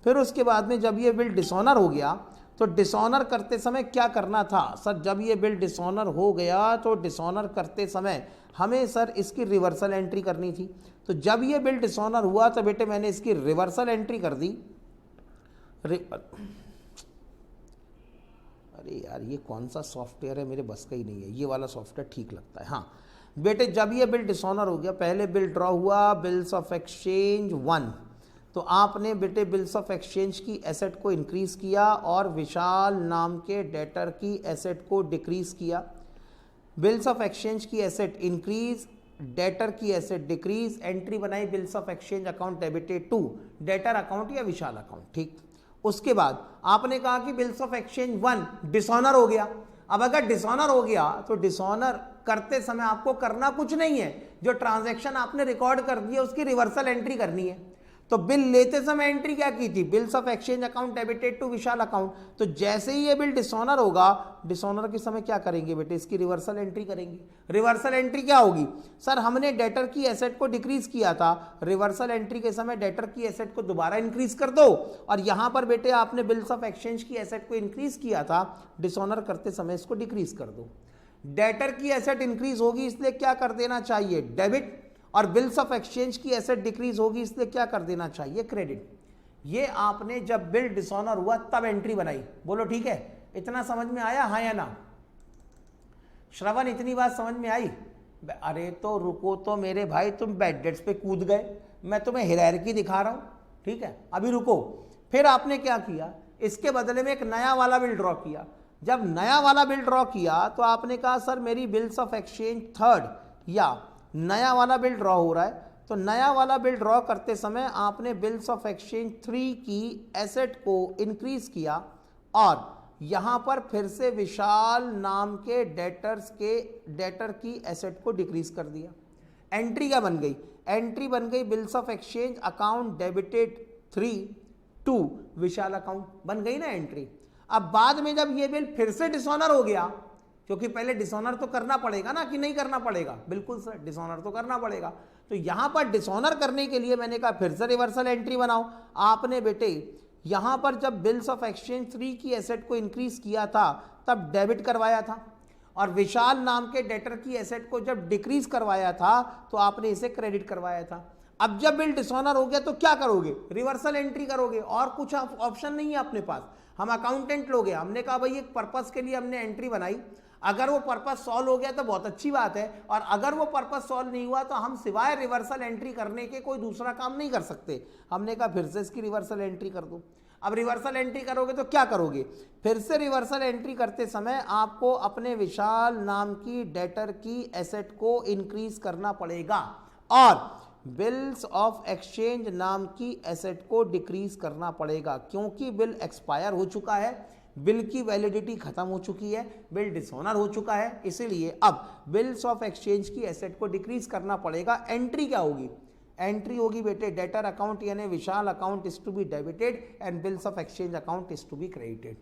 फिर उसके बाद में जब ये बिल डिसऑनर हो गया तो डिसऑनर करते समय क्या करना था? सर जब ये बिल डिसऑनर हो गया तो डिसऑनर करते समय हमें सर इसकी रिवर्सल एंट्री करनी थी। तो जब ये बिल डिसऑनर हुआ तो बेटे मैंने इसकी रिवर्सल एंट्री कर दी। अरे यार ये कौन सा सॉफ्टवेयर है, मेरे बस का ही नहीं है, ये वाला सॉफ्टवेयर ठीक लगता है। हाँ बेटे जब ये बिल डिसऑनर हो गया, पहले बिल ड्रॉ हुआ बिल्स ऑफ एक्सचेंज 1, तो आपने बेटे बिल्स ऑफ एक्सचेंज की एसेट को इंक्रीज किया और विशाल नाम के डेटर की एसेट को डिक्रीज किया। बिल्स ऑफ एक्सचेंज की एसेट इंक्रीज, डेटर की एसेट डिक्रीज, एंट्री बनाई bills of exchange account debited to debtor account या विशाल अकाउंट, ठीक। उसके बाद आपने कहा कि बिल्स ऑफ एक्सचेंज 1 डिसऑनर हो गया। अब अगर डिसऑनर हो गया तो डिसऑनर करते समय आपको करना कुछ नहीं है, जो ट्रांजैक्शन आपने रिकॉर्ड कर दिया उसकी रिवर्सल एंट्री करनी है। तो बिल लेते समय एंट्री क्या की थी? Bills of exchange account debited to Vishal account. तो जैसे ही ये बिल डिसऑनर होगा, डिसऑनर के समय क्या करेंगे बेटे? इसकी रिवर्सल एंट्री करेंगे। रिवर्सल एंट्री क्या होगी? सर हमने डेटर की एसेट को डिक्रीज किया था, रिवर्सल एंट्री के समय डेटर की एसेट को दोबारा इंक्रीज कर दो। और यहां पर बेटे आपने बिल्स ऑफ एक्सचेंज की एसेट को इंक्रीज किया था, डिसऑनर करते समय इसको डिक्रीज कर दो। डेटर की एसेट इंक्रीज होगी इसलिए क्या कर देना चाहिए? डेबिट। और बिल्स ऑफ एक्सचेंज की एसेट डिक्रीज होगी इसलिए क्या कर देना चाहिए? क्रेडिट। ये आपने जब बिल डिसऑनर हुआ तब एंट्री बनाई। बोलो ठीक है, इतना समझ में आया हाँ या ना? श्रवण इतनी बात समझ में आई? अरे तो रुको तो मेरे भाई, तुम बेड डेट्स पे कूद गए। मैं तुम्हें हायरार्की दिखा रहा हूं, ठीक है, अभी रुको। फिर आपने क्या किया, इसके बदले में एक नया वाला बिल ड्रॉ किया। जब नया वाला बिल ड्रॉ किया तो आपने कहा सर मेरी बिल्स ऑफ एक्सचेंज थर्ड या नया वाला बिल ड्रॉ हो रहा है, तो नया वाला बिल ड्रॉ करते समय आपने बिल्स ऑफ एक्सचेंज 3 की एसेट को इंक्रीज किया और यहां पर फिर से विशाल नाम के डेटर की एसेट को डिक्रीज कर दिया। एंट्री क्या बन गई, एंट्री बन गई bills of exchange account debited 3 to Vishal account, बन गई ना एंट्री। अब बाद में जब ये बिल फिर से डिसऑनर हो गया, क्योंकि पहले डिसऑनर तो करना पड़ेगा ना कि नहीं करना पड़ेगा, बिल्कुल सर डिसऑनर तो करना पड़ेगा, तो यहां पर डिसऑनर करने के लिए मैंने कहा फिर से रिवर्सल एंट्री बनाओ। आपने बेटे यहां पर जब बिल्स ऑफ एक्सचेंज 3 की एसेट को इंक्रीज किया था तब डेबिट करवाया था, और विशाल नाम के डेटर की एसेट को जब डिक्रीज करवाया था तो आपने इसे क्रेडिट करवाया था। अब जब बिल डिसऑनर हो गया तो क्या करोगे, रिवर्सल एंट्री करोगे, और कुछ ऑप्शन नहीं है अपने पास। हम अकाउंटेंट लोग हैं, हमने कहा भाई एक पर्पस के लिए हमने एंट्री बनाई, अगर वो पर्पस सॉल्व हो गया तो बहुत अच्छी बात है, और अगर वो पर्पस सॉल्व नहीं हुआ तो हम सिवाय रिवर्सल एंट्री करने के कोई दूसरा काम नहीं कर सकते। हमने कहा फिर से इसकी रिवर्सल एंट्री कर दो। अब रिवर्सल एंट्री करोगे तो क्या करोगे, फिर से रिवर्सल एंट्री करते समय आपको अपने विशाल नाम की डेटर की एसेट को इंक्रीज करना पड़ेगा और बिल्स ऑफ एक्सचेंज नाम की एसेट को डिक्रीज करना पड़ेगा, क्योंकि बिल एक्सपायर हो चुका है, बिल की वैलिडिटी खत्म हो चुकी है, बिल डिसऑनर हो चुका है, इसीलिए अब बिल्स ऑफ एक्सचेंज की एसेट को डिक्रीज करना पड़ेगा। एंट्री क्या होगी, एंट्री होगी बेटे डेटर अकाउंट यानी Vishal account is to be debited and bills of exchange account is to be credited.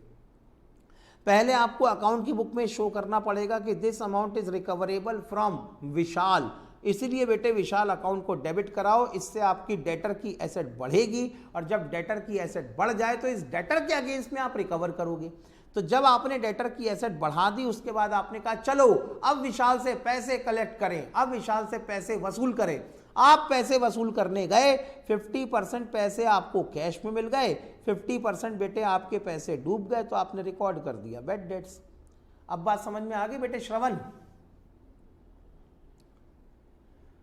पहले आपको अकाउंट की बुक में शो करना पड़ेगा कि this amount is recoverable from Vishal, इसीलिए बेटे विशाल अकाउंट को डेबिट कराओ, इससे आपकी डेटर की एसेट बढ़ेगी, और जब डेटर की एसेट बढ़ जाए तो इस डेटर के अगेंस्ट में आप रिकवर करोगे। तो जब आपने डेटर की एसेट बढ़ा दी उसके बाद आपने कहा चलो अब विशाल से पैसे कलेक्ट करें, अब विशाल से पैसे वसूल करें। आप पैसे वसूल करने गए, 50% पैसे आपको कैश में मिल गए, 50% बेटे आपके पैसे डूब गए, तो आपने रिकॉर्ड कर दिया बैड डेट्स। अब बात समझ में आ गई बेटे श्रवण,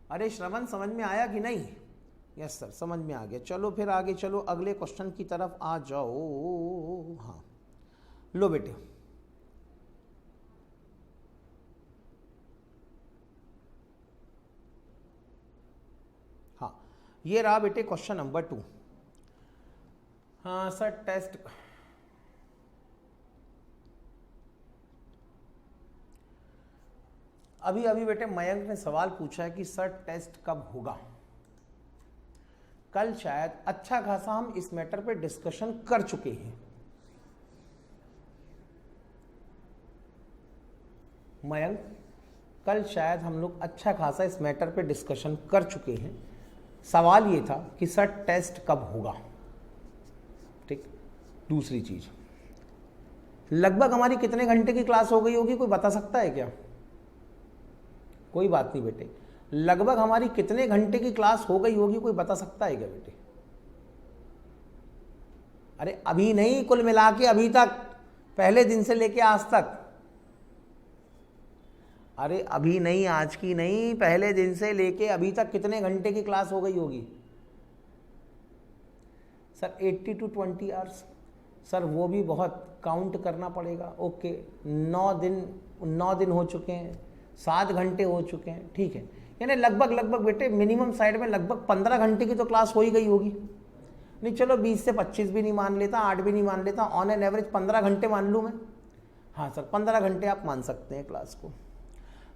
अरे श्रवण समझ में आया कि नहीं, यस सर समझ में आ गया। चलो फिर आगे चलो, अगले क्वेश्चन की तरफ आ जाओ। हाँ लो बेटे, हाँ ये रहा बेटे क्वेश्चन नंबर 2। हाँ सर टेस्ट, अभी बेटे मयंक ने सवाल पूछा है कि सर टेस्ट कब होगा। कल शायद अच्छा खासा हम इस मैटर पे डिस्कशन कर चुके हैं। मयंक कल शायद हम लोग अच्छा खासा इस मैटर पे डिस्कशन कर चुके हैं। सवाल ये था कि सर टेस्ट कब होगा, ठीक। दूसरी चीज, लगभग हमारी कितने घंटे की क्लास हो गई होगी, कोई बता सकता है क्या? कोई बात नहीं बेटे, लगभग हमारी कितने घंटे की क्लास हो गई होगी, कोई बता सकता है क्या बेटे? अरे अभी नहीं, कुल मिला के अभी तक, पहले दिन से लेके आज तक। अरे अभी नहीं, आज की नहीं, पहले दिन से लेके अभी तक कितने घंटे की क्लास हो गई होगी? Sir 80 to 20 hours. सर वो भी बहुत काउंट करना पड़ेगा। ओके 9 दिन हो चुके हैं, 7 घंटे हो चुके हैं, ठीक है। यानी लगभग बेटे मिनिमम साइड में लगभग 15 घंटे की तो क्लास हो ही गई होगी। नहीं चलो 20 से 25 भी नहीं मान लेता, 8 भी नहीं मान लेता, ऑन एन एवरेज 15 घंटे मान लूँ मैं। हाँ सर 15 घंटे आप मान सकते हैं क्लास को।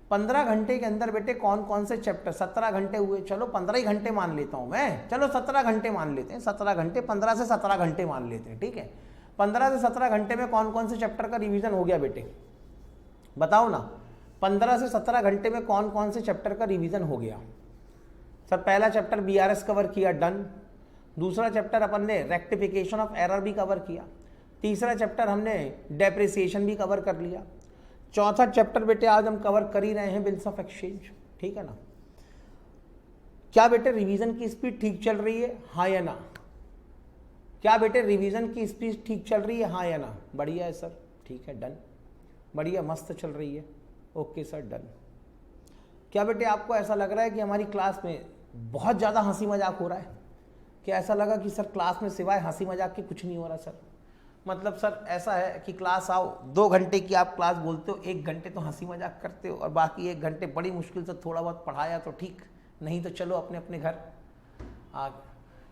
15 घंटे के अंदर बेटे कौन कौन से चैप्टर, 17 घंटे हुए, चलो 15 ही घंटे मान लेता हूँ मैं, चलो 17 घंटे मान लेते हैं, 17 घंटे, 15 से 17 घंटे मान लेते हैं, ठीक है। 15 से 17 घंटे में कौन कौन से चैप्टर का रिवीजन हो गया बेटे, बताओ ना। 15 से 17 घंटे में कौन कौन से चैप्टर का रिवीजन हो गया? सर पहला चैप्टर बीआरएस कवर किया, डन। दूसरा चैप्टर अपन ने रेक्टिफिकेशन ऑफ एरर भी कवर किया। तीसरा चैप्टर हमने डेप्रिसिएशन भी कवर कर लिया। चौथा चैप्टर बेटे आज हम कवर कर ही रहे हैं बिल्स ऑफ एक्सचेंज, ठीक है ना। क्या बेटे रिवीजन की स्पीड ठीक चल रही है, हाँ या ना? क्या बेटे रिवीजन की स्पीड ठीक चल रही है, हाँ या ना? बढ़िया है सर, ठीक है, डन, बढ़िया मस्त चल रही है, ओके सर डन। क्या बेटे आपको ऐसा लग रहा है कि हमारी क्लास में बहुत ज़्यादा हंसी मजाक हो रहा है कि ऐसा लगा कि सर क्लास में सिवाय हंसी मजाक के कुछ नहीं हो रहा सर। मतलब सर ऐसा है कि क्लास आओ 2 घंटे की आप क्लास बोलते हो, 1 घंटे तो हंसी मजाक करते हो और बाकी 1 घंटे बड़ी मुश्किल से थोड़ा बहुत पढ़ाया तो ठीक, नहीं तो चलो अपने अपने घर।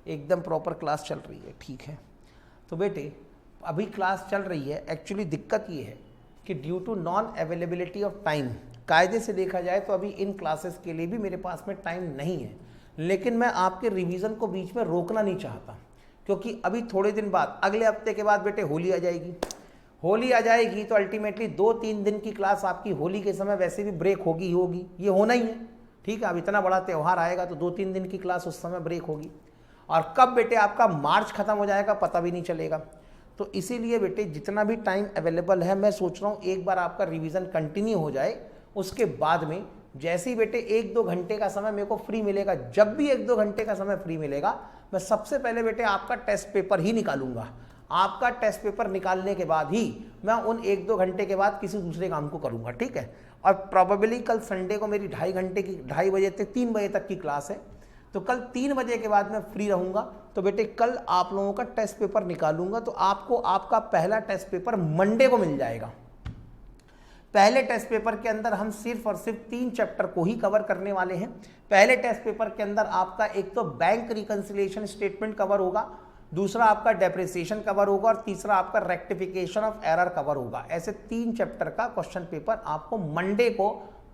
एकदम प्रॉपर क्लास चल रही है, ठीक है। तो बेटे अभी क्लास चल रही है, एक्चुअली दिक्कत ये है कि due to non availability of time, कायदे से देखा जाए तो अभी इन क्लासेस के लिए भी मेरे पास में टाइम नहीं है, लेकिन मैं आपके रिवीजन को बीच में रोकना नहीं चाहता, क्योंकि अभी थोड़े दिन बाद, अगले हफ्ते के बाद बेटे होली आ जाएगी। होली आ जाएगी तो अल्टीमेटली 2-3 दिन की क्लास आपकी होली के समय वैसे भी ब्रेक होगी ही होगी, ये होना ही है, ठीक है। अब इतना बड़ा त्यौहार आएगा तो 2-3 दिन की क्लास उस समय ब्रेक होगी, और कब बेटे आपका मार्च खत्म हो जाएगा पता भी नहीं चलेगा। तो इसीलिए बेटे जितना भी टाइम अवेलेबल है, मैं सोच रहा हूँ एक बार आपका रिवीजन कंटिन्यू हो जाए, उसके बाद में जैसे ही बेटे 1-2 घंटे का समय मेरे को फ्री मिलेगा, जब भी 1-2 घंटे का समय फ्री मिलेगा, मैं सबसे पहले बेटे आपका टेस्ट पेपर ही निकालूंगा। आपका टेस्ट पेपर निकालने के बाद ही मैं उन 1-2 घंटे के बाद किसी दूसरे काम को करूंगा, ठीक है। और प्रोबेबली कल संडे को मेरी 2.5 घंटे की 2:30 बजे से 3 बजे तक की क्लास है, तो कल 3 बजे के बाद मैं फ्री रहूंगा। तो बेटे कल आप लोगों का टेस्ट पेपर निकालूंगा, तो आपको आपका पहला टेस्ट पेपर मंडे को मिल जाएगा। पहले टेस्ट पेपर के अंदर हम सिर्फ और सिर्फ 3 चैप्टर को ही कवर करने वाले हैं। पहले टेस्ट पेपर के अंदर आपका एक तो बैंक रिकंसिलिएशन स्टेटमेंट कवर होगा, दूसरा आपका डेप्रिसिएशन कवर होगा, और तीसरा आपका रेक्टिफिकेशन ऑफ एरर कवर होगा। ऐसे 3 चैप्टर का क्वेश्चन पेपर आपको मंडे को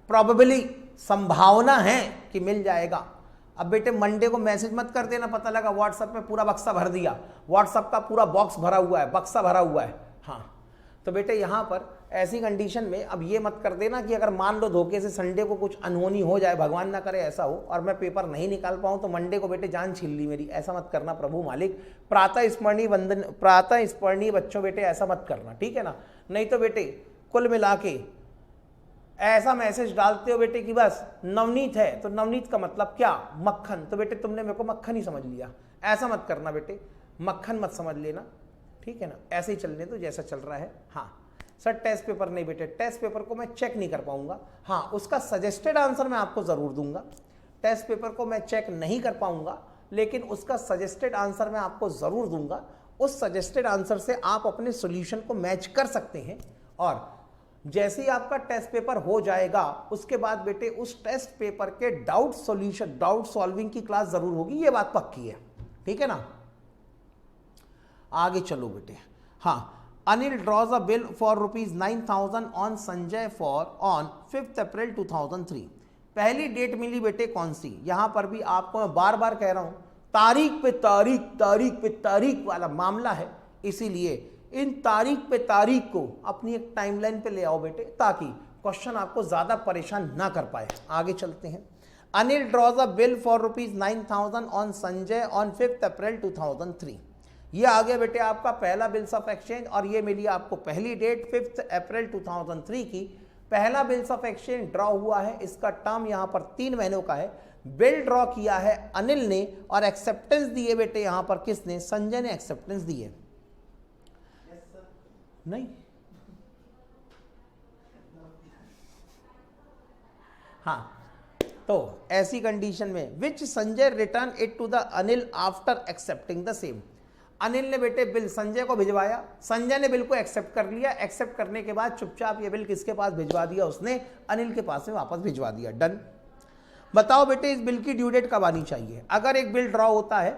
प्रोबेबली संभावना है कि मिल जाएगा। अब बेटे मंडे को मैसेज मत कर देना, पता लगा व्हाट्सएप में पूरा बक्सा भर दिया, व्हाट्सएप का पूरा बॉक्स भरा हुआ है, बक्सा भरा हुआ है। हाँ, तो बेटे यहाँ पर ऐसी कंडीशन में अब ये मत कर देना कि अगर मान लो धोखे से संडे को कुछ अनहोनी हो जाए, भगवान ना करे ऐसा हो, और मैं पेपर नहीं निकाल पाऊँ तो मंडे को बेटे जान छीन ली मेरी, ऐसा मत करना प्रभु मालिक। प्रातः स्मरणीय बच्चों बेटे ऐसा मत करना, ठीक है ना। नहीं तो बेटे कुल मिला के ऐसा मैसेज डालते हो बेटे कि बस नवनीत है तो नवनीत का मतलब क्या, मक्खन, तो बेटे तुमने मेरे को मक्खन ही समझ लिया। ऐसा मत करना बेटे, मक्खन मत समझ लेना, ठीक है ना। ऐसे ही चलने तो जैसा चल रहा है। हाँ सर टेस्ट पेपर नहीं बेटे, टेस्ट पेपर को मैं चेक नहीं कर पाऊंगा। हाँ उसका सजेस्टेड आंसर मैं आपको जरूर दूंगा। टेस्ट पेपर को मैं चेक नहीं कर पाऊंगा, लेकिन उसका सजेस्टेड आंसर मैं आपको जरूर दूंगा। उस सजेस्टेड आंसर से आप अपने सॉल्यूशन को मैच कर सकते हैं, और जैसे ही आपका टेस्ट पेपर हो जाएगा उसके बाद बेटे उस टेस्ट पेपर के डाउट सॉल्विंग की क्लास जरूर होगी, ये बात पक्की है, ठीक है ना। आगे चलो बेटे। हाँ, Anil draws a bill for ₹9,000 on Sanjay for on 5 अप्रैल 2003। पहली डेट मिली बेटे कौन सी, यहां पर भी आपको मैं बार बार कह रहा हूं, तारीख पे तारीख वाला मामला है, इसीलिए इन तारीख पे तारीख को अपनी एक टाइमलाइन पे ले आओ बेटे, ताकि क्वेश्चन आपको ज्यादा परेशान ना कर पाए। आगे चलते हैं। Anil draws a bill for ₹9,000 on Sanjay on 5 अप्रैल 2003। ये आ गया बेटे आपका पहला बिल्स ऑफ एक्सचेंज, और ये मिली आपको पहली डेट 5 अप्रैल 2003 की। पहला बिल्स ऑफ एक्सचेंज ड्रॉ हुआ है, इसका टर्म यहां पर 3 महीनों का है। बिल ड्रॉ किया है अनिल ने, और एक्सेप्टेंस दिए बेटे यहां पर किसने, संजय ने एक्सेप्टेंस दिए। नहीं, हाँ, तो ऐसी कंडीशन में which Sanjay return it to the Anil after accepting the same. Anil ने बेटे बिल संजय को भिजवाया, संजय ने बिल को एक्सेप्ट कर लिया, एक्सेप्ट करने के बाद चुपचाप ये बिल किसके पास भिजवा दिया, उसने अनिल के पास में वापस भिजवा दिया। डन। बताओ बेटे इस बिल की ड्यू डेट कब आनी चाहिए। अगर एक बिल ड्रॉ होता है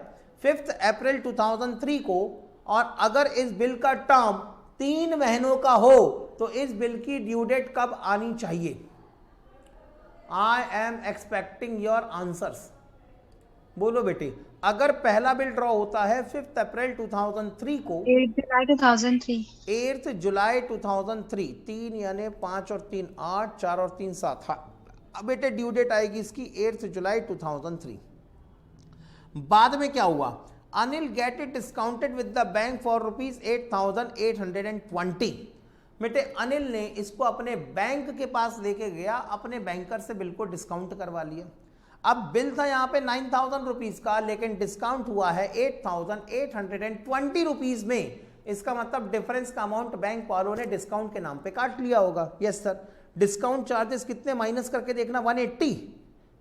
5 अप्रैल 2003 को, और अगर इस बिल का टर्म 3 महीनों का हो, तो इस बिल की ड्यू डेट कब आनी चाहिए। I am expecting your answers. बोलो बेटे, अगर पहला बिल ड्रॉ होता है 5 अप्रैल 2003 को, 8 जुलाई 2003, 8 जुलाई 2003, 3 यानी 5 और 3 8, 4 और 3 7। हाँ, अब बेटे ड्यू डेट आएगी इसकी 8 जुलाई 2003। बाद में क्या हुआ, Anil get it discounted with the bank for ₹8,820। बेटे अनिल ने इसको अपने बैंक के पास लेके गया, अपने बैंकर से बिल को डिस्काउंट करवा लिया। अब बिल था यहाँ पे 9,000 रुपीज का, लेकिन डिस्काउंट हुआ है 8,820 रुपीज में। इसका मतलब डिफरेंस का अमाउंट बैंक वालों ने डिस्काउंट के नाम पे काट लिया होगा। यस सर, डिस्काउंट चार्जेस कितने माइनस करके देखना, 180।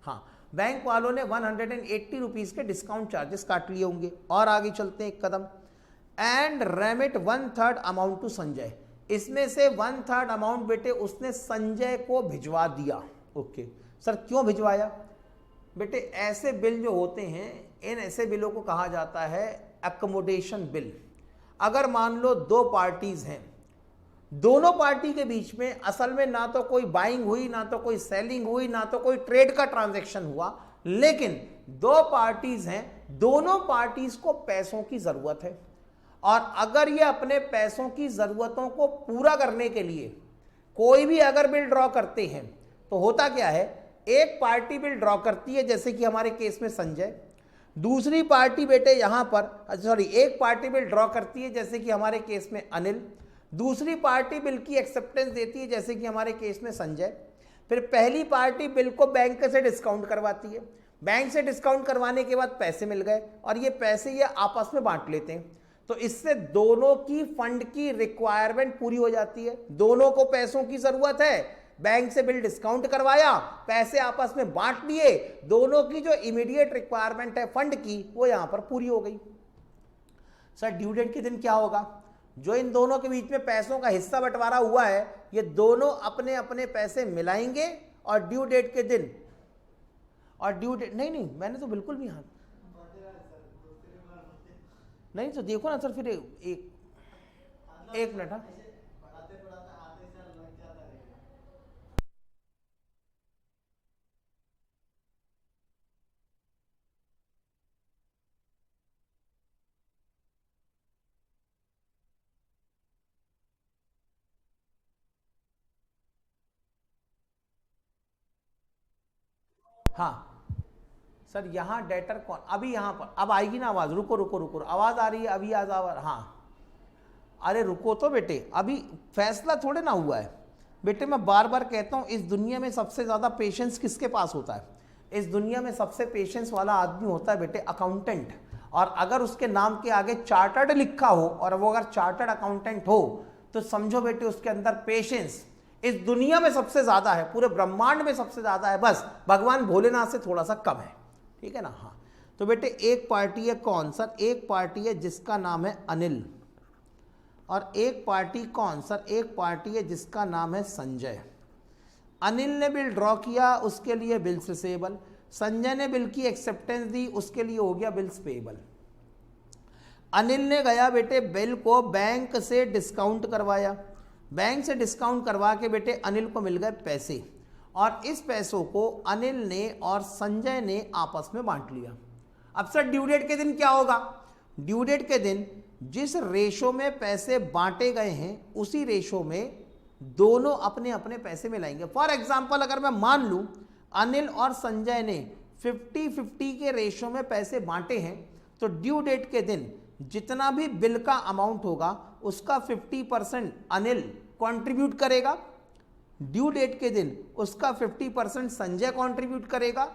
हाँ, बैंक वालों ने 180 रुपीज के डिस्काउंट चार्जेस काट लिए होंगे। और आगे चलते हैं एक कदम, and remit 1/3 amount to Sanjay, इसमें से 1/3 अमाउंट बेटे उसने संजय को भिजवा दिया। ओके सर, क्यों भिजवाया? बेटे ऐसे बिल जो होते हैं, इन ऐसे बिलों को कहा जाता है अकोमोडेशन बिल। अगर मान लो दो पार्टीज हैं, दोनों पार्टी के बीच में असल में ना तो कोई बाइंग हुई, ना तो कोई सेलिंग हुई, ना तो कोई ट्रेड का ट्रांजैक्शन हुआ, लेकिन दो पार्टीज हैं, दोनों पार्टीज को पैसों की जरूरत है, और अगर ये अपने पैसों की जरूरतों को पूरा करने के लिए कोई भी अगर बिल ड्रॉ करते हैं, तो होता क्या है, एक पार्टी बिल ड्रॉ करती है, जैसे कि हमारे केस में संजय, दूसरी पार्टी बेटे यहां पर सॉरी एक पार्टी बिल ड्रॉ करती है, जैसे कि हमारे केस में अनिल, दूसरी पार्टी बिल की एक्सेप्टेंस देती है, जैसे कि हमारे केस में संजय। फिर पहली पार्टी बिल को बैंक से डिस्काउंट करवाती है, बैंक से डिस्काउंट करवाने के बाद पैसे मिल गए, और ये पैसे ये आपस में बांट लेते हैं, तो इससे दोनों की फंड की रिक्वायरमेंट पूरी हो जाती है। दोनों को पैसों की जरूरत है, बैंक से बिल डिस्काउंट करवाया, पैसे आपस में बांट लिए, दोनों की जो इमीडिएट रिक्वायरमेंट है फंड की, वो यहां पर पूरी हो गई। सर ड्यू डेट के दिन क्या होगा? जो इन दोनों के बीच में पैसों का हिस्सा बंटवारा हुआ है, ये दोनों अपने अपने पैसे मिलाएंगे, और ड्यू डेट के दिन, और ड्यू डेट नहीं मैंने तो बिल्कुल भी हाथ नहीं, तो देखो ना सर, फिर एक मिनट। हाँ हाँ सर, यहाँ डेटर कौन, अभी यहाँ पर अब आएगी ना आवाज, रुको रुको रुको, आवाज आ रही है अभी, आज आवाज, हाँ अरे रुको तो बेटे, अभी फैसला थोड़े ना हुआ है बेटे। मैं बार बार कहता हूँ, इस दुनिया में सबसे ज्यादा पेशेंस किसके पास होता है? इस दुनिया में सबसे पेशेंस वाला आदमी होता है बेटे अकाउंटेंट। और अगर उसके नाम के आगे चार्टर्ड लिखा हो, और वो अगर चार्टर्ड अकाउंटेंट हो, तो समझो बेटे उसके अंदर पेशेंस इस दुनिया में सबसे ज्यादा है, पूरे ब्रह्मांड में सबसे ज्यादा है, बस भगवान भोलेनाथ से थोड़ा सा कम है, ठीक है ना। हाँ तो बेटे एक पार्टी है कौन सर? एक पार्टी है जिसका नाम है अनिल, और एक पार्टी कौन सर? एक पार्टी है जिसका नाम है संजय। अनिल ने बिल ड्रॉ किया, उसके लिए बिल्स रिसेबल, संजय ने बिल की एक्सेप्टेंस दी, उसके लिए हो गया बिल्स पेएबल। अनिल ने गया बेटे बिल को बैंक से डिस्काउंट करवाया, बैंक से डिस्काउंट करवा के बेटे अनिल को मिल गए पैसे, और इस पैसों को अनिल ने और संजय ने आपस में बांट लिया। अब सर ड्यू डेट के दिन क्या होगा? ड्यू डेट के दिन जिस रेशो में पैसे बांटे गए हैं, उसी रेशो में दोनों अपने अपने पैसे मिलाएंगे। फॉर एग्जाम्पल अगर मैं मान लूं अनिल और संजय ने 50-50 के रेशो में पैसे बांटे हैं, तो ड्यू डेट के दिन जितना भी बिल का अमाउंट होगा, उसका 50% अनिल कंट्रीब्यूट करेगा, ड्यू डेट के दिन उसका 50% संजय कंट्रीब्यूट करेगा।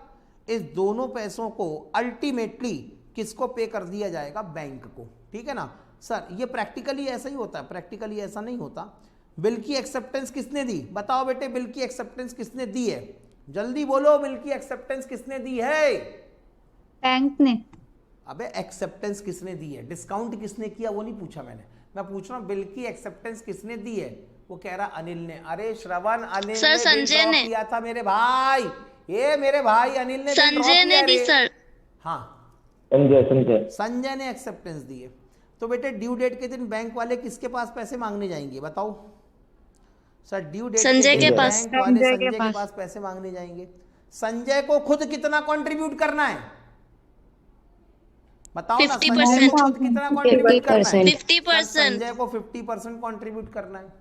इस दोनों पैसों को अल्टीमेटली किसको पे कर दिया जाएगा? बैंक को, ठीक है ना। सर ये प्रैक्टिकली ऐसा ही होता है? प्रैक्टिकली ऐसा नहीं होता। बिल की एक्सेप्टेंस किसने दी? बताओ बेटे, बिल की एक्सेप्टेंस किसने दी है? जल्दी बोलो, बिल की एक्सेप्टेंस किसने दी है? बैंक ने। अबे एक्सेप्टेंस किसने दी है? डिस्काउंट किसने किया वो नहीं पूछा मैंने, मैं पूछ रहा हूँ बिल की एक्सेप्टेंस किसने दी है? वो कह रहा अनिल ने। अरे श्रवण, अनिल सर, ने संजय ने किया था मेरे भाई, ये मेरे भाई अनिल ने संजय ने दी सर। हाँ संजय ने एक्सेप्टेंस दी है। तो बेटे ड्यू डेट के दिन बैंक वाले किसके पास पैसे मांगने जाएंगे? बताओ सर। ड्यू डेट संजय के पास, बैंक वाले संजय के पास पैसे मांगने जाएंगे। संजय को खुद कितना कंट्रीब्यूट करना है? बताओ ना, संजय को खुद कितना कंट्रीब्यूट करना है? 50%। संजय को 50% कंट्रीब्यूट करना है।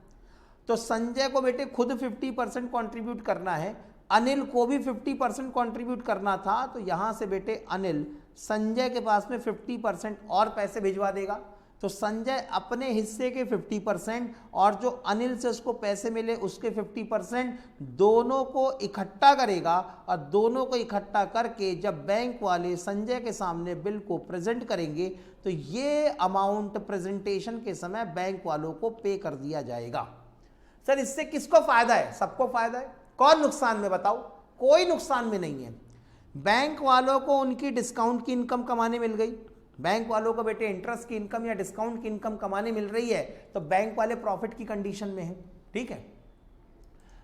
तो संजय को बेटे खुद 50% कंट्रीब्यूट करना है, अनिल को भी 50% कंट्रीब्यूट करना था। तो यहां से बेटे अनिल संजय के पास में 50% और पैसे भिजवा देगा। तो संजय अपने हिस्से के 50% और जो अनिल से उसको पैसे मिले उसके 50% दोनों को इकट्ठा करेगा, और दोनों को इकट्ठा करके जब बैंक वाले संजय के सामने बिल को प्रेजेंट करेंगे, तो ये अमाउंट प्रेजेंटेशन के समय बैंक वालों को पे कर दिया जाएगा। सर इससे किसको फायदा है? सबको फायदा है। कौन नुकसान में? बताओ। कोई नुकसान में नहीं है। बैंक वालों को उनकी डिस्काउंट की इनकम कमाने मिल गई, बैंक वालों को बेटे इंटरेस्ट की इनकम या डिस्काउंट की इनकम कमाने मिल रही है, तो बैंक वाले प्रॉफिट की कंडीशन में है, ठीक है,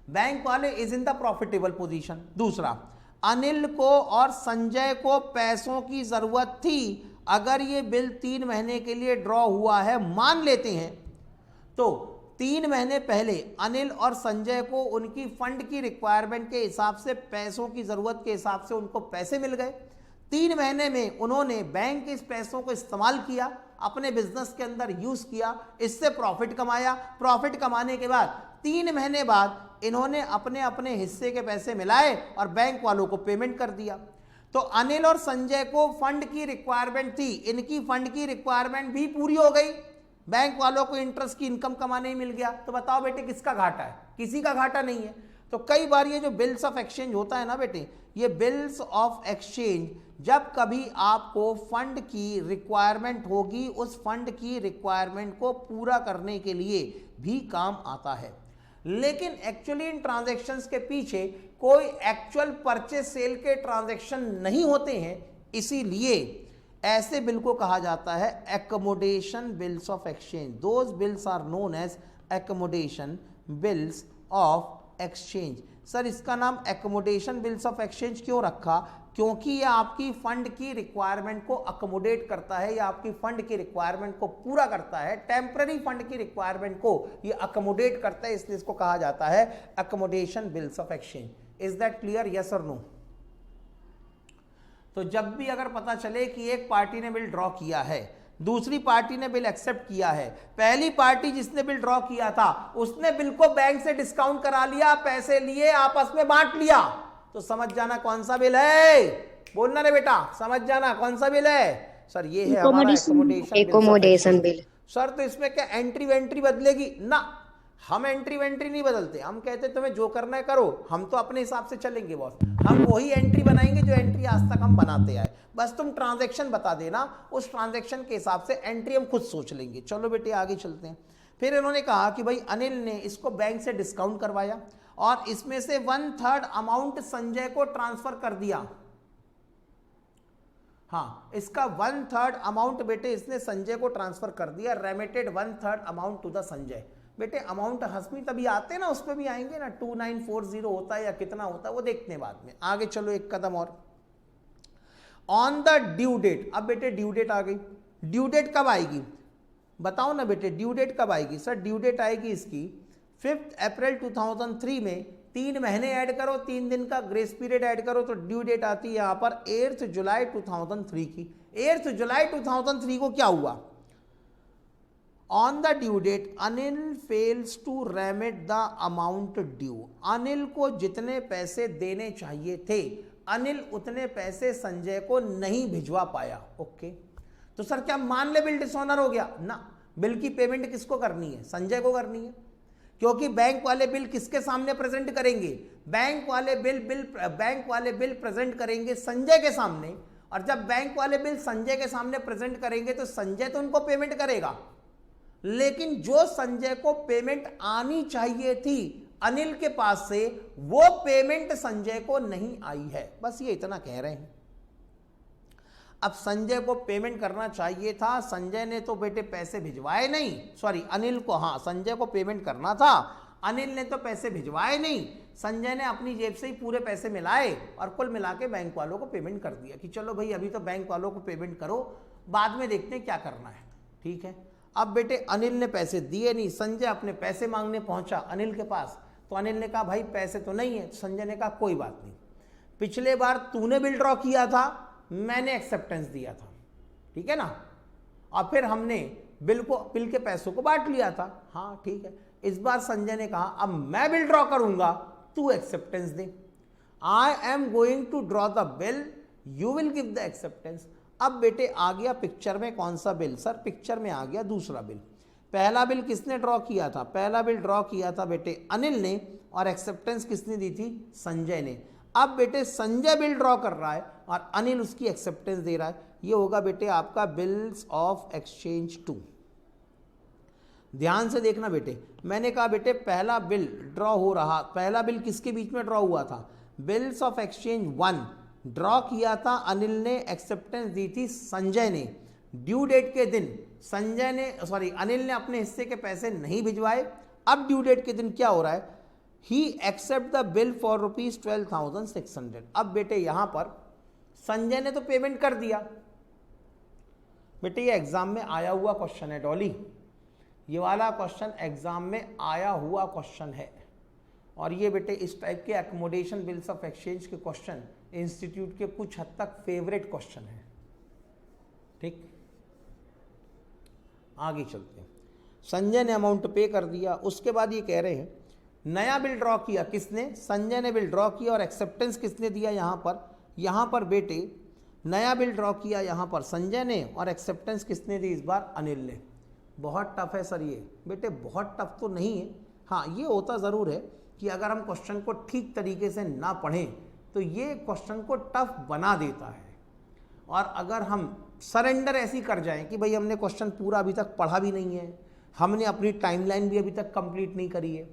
बैंक वाले is in the profitable position. दूसरा, अनिल को और संजय को पैसों की जरूरत थी, अगर ये बिल 3 महीने के लिए ड्रॉ हुआ है मान लेते हैं, तो 3 महीने पहले अनिल और संजय को उनकी फंड की रिक्वायरमेंट के हिसाब से, पैसों की जरूरत के हिसाब से उनको पैसे मिल गए। 3 महीने में उन्होंने बैंक के इस पैसों को इस्तेमाल किया, अपने बिजनेस के अंदर यूज किया, इससे प्रॉफिट कमाया। प्रॉफिट कमाने के बाद 3 महीने बाद इन्होंने अपने अपने हिस्से के पैसे मिलाए और बैंक वालों को पेमेंट कर दिया। तो अनिल और संजय को फंड की रिक्वायरमेंट थी, इनकी फंड की रिक्वायरमेंट भी पूरी हो गई, बैंक वालों को इंटरेस्ट की इनकम कमाने ही मिल गया। तो बताओ बेटे किसका घाटा है? किसी का घाटा नहीं है। तो कई बार ये जो बिल्स ऑफ एक्सचेंज होता है ना बेटे, ये बिल्स ऑफ एक्सचेंज जब कभी आपको फंड की रिक्वायरमेंट होगी, उस फंड की रिक्वायरमेंट को पूरा करने के लिए भी काम आता है। लेकिन एक्चुअली इन ट्रांजैक्शंस के पीछे कोई एक्चुअल परचेज सेल के ट्रांजैक्शन नहीं होते हैं, इसीलिए ऐसे बिल को कहा जाता है accommodation bills of exchange. Those bills are known as accommodation bills of exchange. Sir इसका नाम एकोमोडेशन बिल्स ऑफ एक्सचेंज क्यों रखा? क्योंकि ये आपकी फंड की रिक्वायरमेंट को अकोमोडेट करता है, या आपकी फंड की रिक्वायरमेंट को पूरा करता है, टेम्पररी फंड की रिक्वायरमेंट को ये अकोमोडेट करता है, इसलिए इसको कहा जाता है accommodation bills of exchange. Is that clear? Yes और नो? तो जब भी अगर पता चले कि एक पार्टी ने बिल ड्रॉ किया है, दूसरी पार्टी ने बिल एक्सेप्ट किया है, पहली पार्टी जिसने बिल ड्रॉ किया था उसने बिल को बैंक से डिस्काउंट करा लिया, पैसे लिए, आपस में बांट लिया, तो समझ जाना कौन सा बिल है। बोलना रे बेटा, समझ जाना कौन सा बिल है। सर ये है हमारा एकोमोडेशन बिल। सर तो इसमें क्या एंट्री वेंट्री बदलेगी? ना, हम एंट्री वेंट्री नहीं बदलते, हम कहते तुम्हें जो करना है करो, हम तो अपने हिसाब से चलेंगे बॉस, हम वही एंट्री बनाएंगे जो एंट्री आज तक हम बनाते आए, बस तुम ट्रांजैक्शन बता देना, उस ट्रांजैक्शन के हिसाब से एंट्री हम खुद सोच लेंगे। चलो बेटे आगे चलते हैं। फिर इन्होंने कहा कि भाई अनिल ने इसको बैंक से डिस्काउंट करवाया और इसमें से 1/3 अमाउंट संजय को ट्रांसफर कर दिया। हाँ, इसका 1/3 अमाउंट बेटे इसने संजय को ट्रांसफर कर दिया, remitted 1/3 amount to the Sanjay. बेटे अमाउंट हंसमी तभी आते हैं ना, उस पर भी आएंगे ना, 2940 होता है या कितना होता है वो देखते हैं बाद में। आगे चलो एक कदम और। ऑन द ड्यू डेट, अब बेटे ड्यू डेट आ गई। ड्यू डेट कब आएगी बताओ ना बेटे, ड्यू डेट कब आएगी? सर ड्यू डेट आएगी इसकी 5 अप्रैल 2003 में। 3 महीने ऐड करो, 3 दिन का ग्रेस पीरियड ऐड करो, तो ड्यू डेट आती है यहां पर 8 जुलाई 2003 की। 8 जुलाई 2003 को क्या हुआ? On the due date Anil fails to remit the amount due. Anil को जितने पैसे देने चाहिए थे, अनिल उतने पैसे संजय को नहीं भिजवा पाया। ओके, तो सर क्या मान ले बिल डिसऑनर हो गया? ना, बिल की पेमेंट किसको करनी है? संजय को करनी है, क्योंकि बैंक वाले बिल किसके सामने प्रेजेंट करेंगे? बैंक वाले बिल प्रेजेंट करेंगे संजय के सामने, और जब बैंक वाले बिल संजय के सामने प्रेजेंट करेंगे तो संजय तो उनको पेमेंट करेगा, लेकिन जो संजय को पेमेंट आनी चाहिए थी अनिल के पास से, वो पेमेंट संजय को नहीं आई है। बस ये इतना कह रहे हैं। अब संजय को पेमेंट करना चाहिए था, संजय ने तो बेटे पैसे भिजवाए नहीं, सॉरी अनिल को, हाँ संजय को पेमेंट करना था, अनिल ने तो पैसे भिजवाए नहीं, संजय ने अपनी जेब से ही पूरे पैसे मिलाए और कुल मिला के बैंक वालों को पेमेंट कर दिया कि चलो भाई अभी तो बैंक वालों को पेमेंट करो, बाद में देखते हैं क्या करना है। ठीक है, अब बेटे अनिल ने पैसे दिए नहीं, संजय अपने पैसे मांगने पहुंचा अनिल के पास, तो अनिल ने कहा भाई पैसे तो नहीं है। संजय ने कहा कोई बात नहीं, पिछले बार तूने बिल ड्रॉ किया था, मैंने एक्सेप्टेंस दिया था, ठीक है ना, और फिर हमने बिल के पैसों को बांट लिया था। हाँ ठीक है, इस बार संजय ने कहा अब मैं बिल ड्रॉ करूंगा, तू एक्सेप्टेंस दे। I am going to draw the bill, you will give the acceptance. अब बेटे आ गया पिक्चर में कौन सा बिल? सर पिक्चर में आ गया दूसरा बिल। पहला बिल किसने ड्रॉ किया था? पहला बिल ड्रॉ किया था बेटे अनिल ने, और एक्सेप्टेंस किसने दी थी? संजय ने। अब बेटे संजय बिल ड्रॉ कर रहा है और अनिल उसकी एक्सेप्टेंस दे रहा है। ये होगा बेटे आपका बिल्स ऑफ एक्सचेंज 2। ध्यान से देखना बेटे, मैंने कहा बेटे पहला बिल ड्रॉ हो रहा, पहला बिल किसके बीच में ड्रॉ हुआ था? बिल्स ऑफ एक्सचेंज 1 ड्रॉ किया था अनिल ने, एक्सेप्टेंस दी थी संजय ने। ड्यू डेट के दिन संजय ने अनिल ने अपने हिस्से के पैसे नहीं भिजवाए। अब ड्यू डेट के दिन क्या हो रहा है, ही एक्सेप्ट द बिल फॉर ₹12,600। अब बेटे यहां पर संजय ने तो पेमेंट कर दिया। बेटे ये एग्जाम में आया हुआ क्वेश्चन है डॉली, ये वाला क्वेश्चन एग्जाम में आया हुआ क्वेश्चन है। और ये बेटे इस टाइप के एकोमोडेशन बिल्स ऑफ एक्सचेंज के क्वेश्चन इंस्टीट्यूट के कुछ हद तक फेवरेट क्वेश्चन है। ठीक, आगे चलते हैं। संजय ने अमाउंट पे कर दिया, उसके बाद ये कह रहे हैं नया बिल ड्रॉ किया किसने, संजय ने बिल ड्रॉ किया और एक्सेप्टेंस किसने दिया, यहाँ पर बेटे नया बिल ड्रॉ किया यहाँ पर संजय ने और एक्सेप्टेंस किसने दी इस बार, अनिल ने। बहुत टफ है सर ये, बेटे बहुत टफ तो नहीं है। हाँ ये होता ज़रूर है कि अगर हम क्वेश्चन को ठीक तरीके से ना पढ़ें तो ये क्वेश्चन को टफ बना देता है। और अगर हम सरेंडर ऐसी कर जाएं कि भाई हमने क्वेश्चन पूरा अभी तक पढ़ा भी नहीं है, हमने अपनी टाइमलाइन भी अभी तक कंप्लीट नहीं करी है।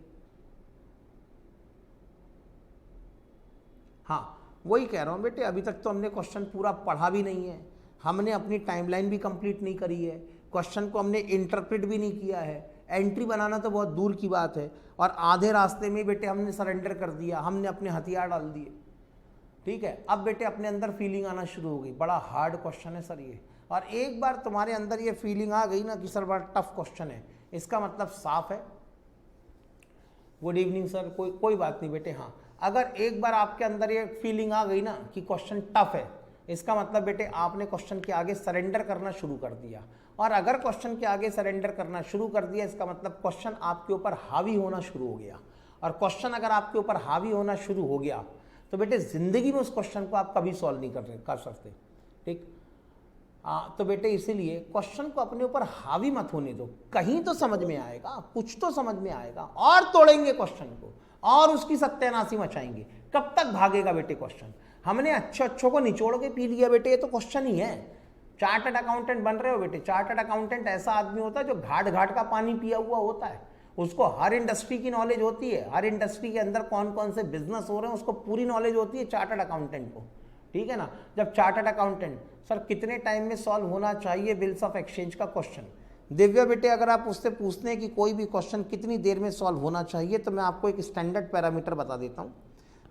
हाँ वही कह रहा हूँ बेटे, अभी तक तो हमने क्वेश्चन पूरा पढ़ा भी नहीं है, हमने अपनी टाइमलाइन भी कंप्लीट नहीं करी है, क्वेश्चन को हमने इंटरप्रेट भी नहीं किया है, एंट्री बनाना तो बहुत दूर की बात है। और आधे रास्ते में बेटे हमने सरेंडर कर दिया, हमने अपने हथियार डाल दिए। ठीक है, अब बेटे अपने अंदर फीलिंग आना शुरू हो गई, बड़ा हार्ड क्वेश्चन है सर ये। और एक बार तुम्हारे अंदर ये फीलिंग आ गई ना कि सर बड़ा टफ क्वेश्चन है, इसका मतलब साफ है। गुड इवनिंग सर, कोई बात नहीं बेटे। हाँ अगर एक बार आपके अंदर ये फीलिंग आ गई ना कि क्वेश्चन टफ है, इसका मतलब बेटे आपने क्वेश्चन के आगे सरेंडर करना शुरू कर दिया। और अगर क्वेश्चन के आगे सरेंडर करना शुरू कर दिया, इसका मतलब क्वेश्चन आपके ऊपर हावी होना शुरू हो गया। और क्वेश्चन अगर आपके ऊपर हावी होना शुरू हो गया तो बेटे जिंदगी में उस क्वेश्चन को आप कभी सॉल्व नहीं कर सकते। ठीक, तो बेटे इसीलिए क्वेश्चन को अपने ऊपर हावी मत होने दो, कहीं तो समझ में आएगा, कुछ तो समझ में आएगा। और तोड़ेंगे क्वेश्चन को और उसकी सत्यानाशी मचाएंगे। कब तक भागेगा बेटे क्वेश्चन? हमने अच्छों को निचोड़ के पी लिया बेटे, ये तो क्वेश्चन ही है। चार्टर्ड अकाउंटेंट बन रहे हो बेटे, चार्टर्ड अकाउंटेंट ऐसा आदमी होता है जो घाट घाट का पानी पिया हुआ होता है, उसको हर इंडस्ट्री की नॉलेज होती है, हर इंडस्ट्री के अंदर कौन कौन से बिजनेस हो रहे हैं उसको पूरी नॉलेज होती है चार्टर्ड अकाउंटेंट को। ठीक है ना, जब चार्टर्ड अकाउंटेंट सर कितने टाइम में सॉल्व होना चाहिए बिल्स ऑफ एक्सचेंज का क्वेश्चन, दिव्या बेटे अगर आप उससे पूछते हैं कि कोई भी क्वेश्चन कितनी देर में सॉल्व होना चाहिए, तो मैं आपको एक स्टैंडर्ड पैरामीटर बता देता हूँ।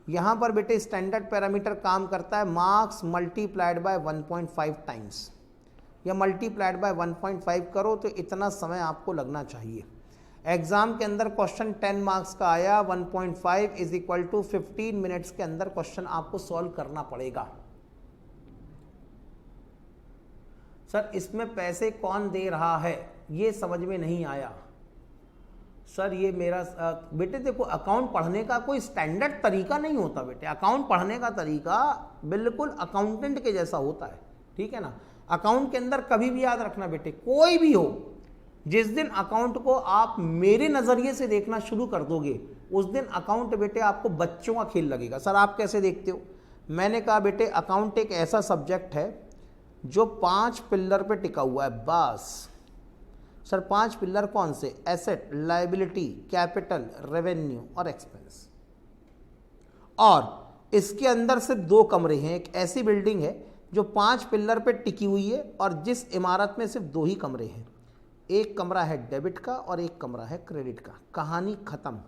यहाँ पर बेटे स्टैंडर्ड पैरामीटर काम करता है मार्क्स मल्टीप्लाइड बाय 1.5 टाइम्स, या मल्टीप्लाइड बाय 1.5 करो तो इतना समय आपको लगना चाहिए। एग्जाम के अंदर क्वेश्चन 10 मार्क्स का आया, 1.5 इज इक्वल टू 15 मिनट्स के अंदर क्वेश्चन आपको सॉल्व करना पड़ेगा। सर इसमें पैसे कौन दे रहा है ये समझ में नहीं आया। सर ये मेरा बेटे देखो, अकाउंट पढ़ने का कोई स्टैंडर्ड तरीका नहीं होता बेटे, अकाउंट पढ़ने का तरीका बिल्कुल अकाउंटेंट के जैसा होता है। ठीक है ना, अकाउंट के अंदर कभी भी याद रखना बेटे, कोई भी हो, जिस दिन अकाउंट को आप मेरे नज़रिए से देखना शुरू कर दोगे उस दिन अकाउंट बेटे आपको बच्चों का खेल लगेगा। सर आप कैसे देखते हो? मैंने कहा बेटे अकाउंट एक ऐसा सब्जेक्ट है जो 5 पिल्लर पे टिका हुआ है बस। सर 5 पिल्लर कौन से? एसेट, लायबिलिटी, कैपिटल, रेवेन्यू और एक्सपेंस। और इसके अंदर सिर्फ 2 कमरे हैं। एक ऐसी बिल्डिंग है जो 5 पिल्लर पे टिकी हुई है और जिस इमारत में सिर्फ 2 ही कमरे हैं, एक कमरा है डेबिट का और एक कमरा है क्रेडिट का। कहानी खत्म।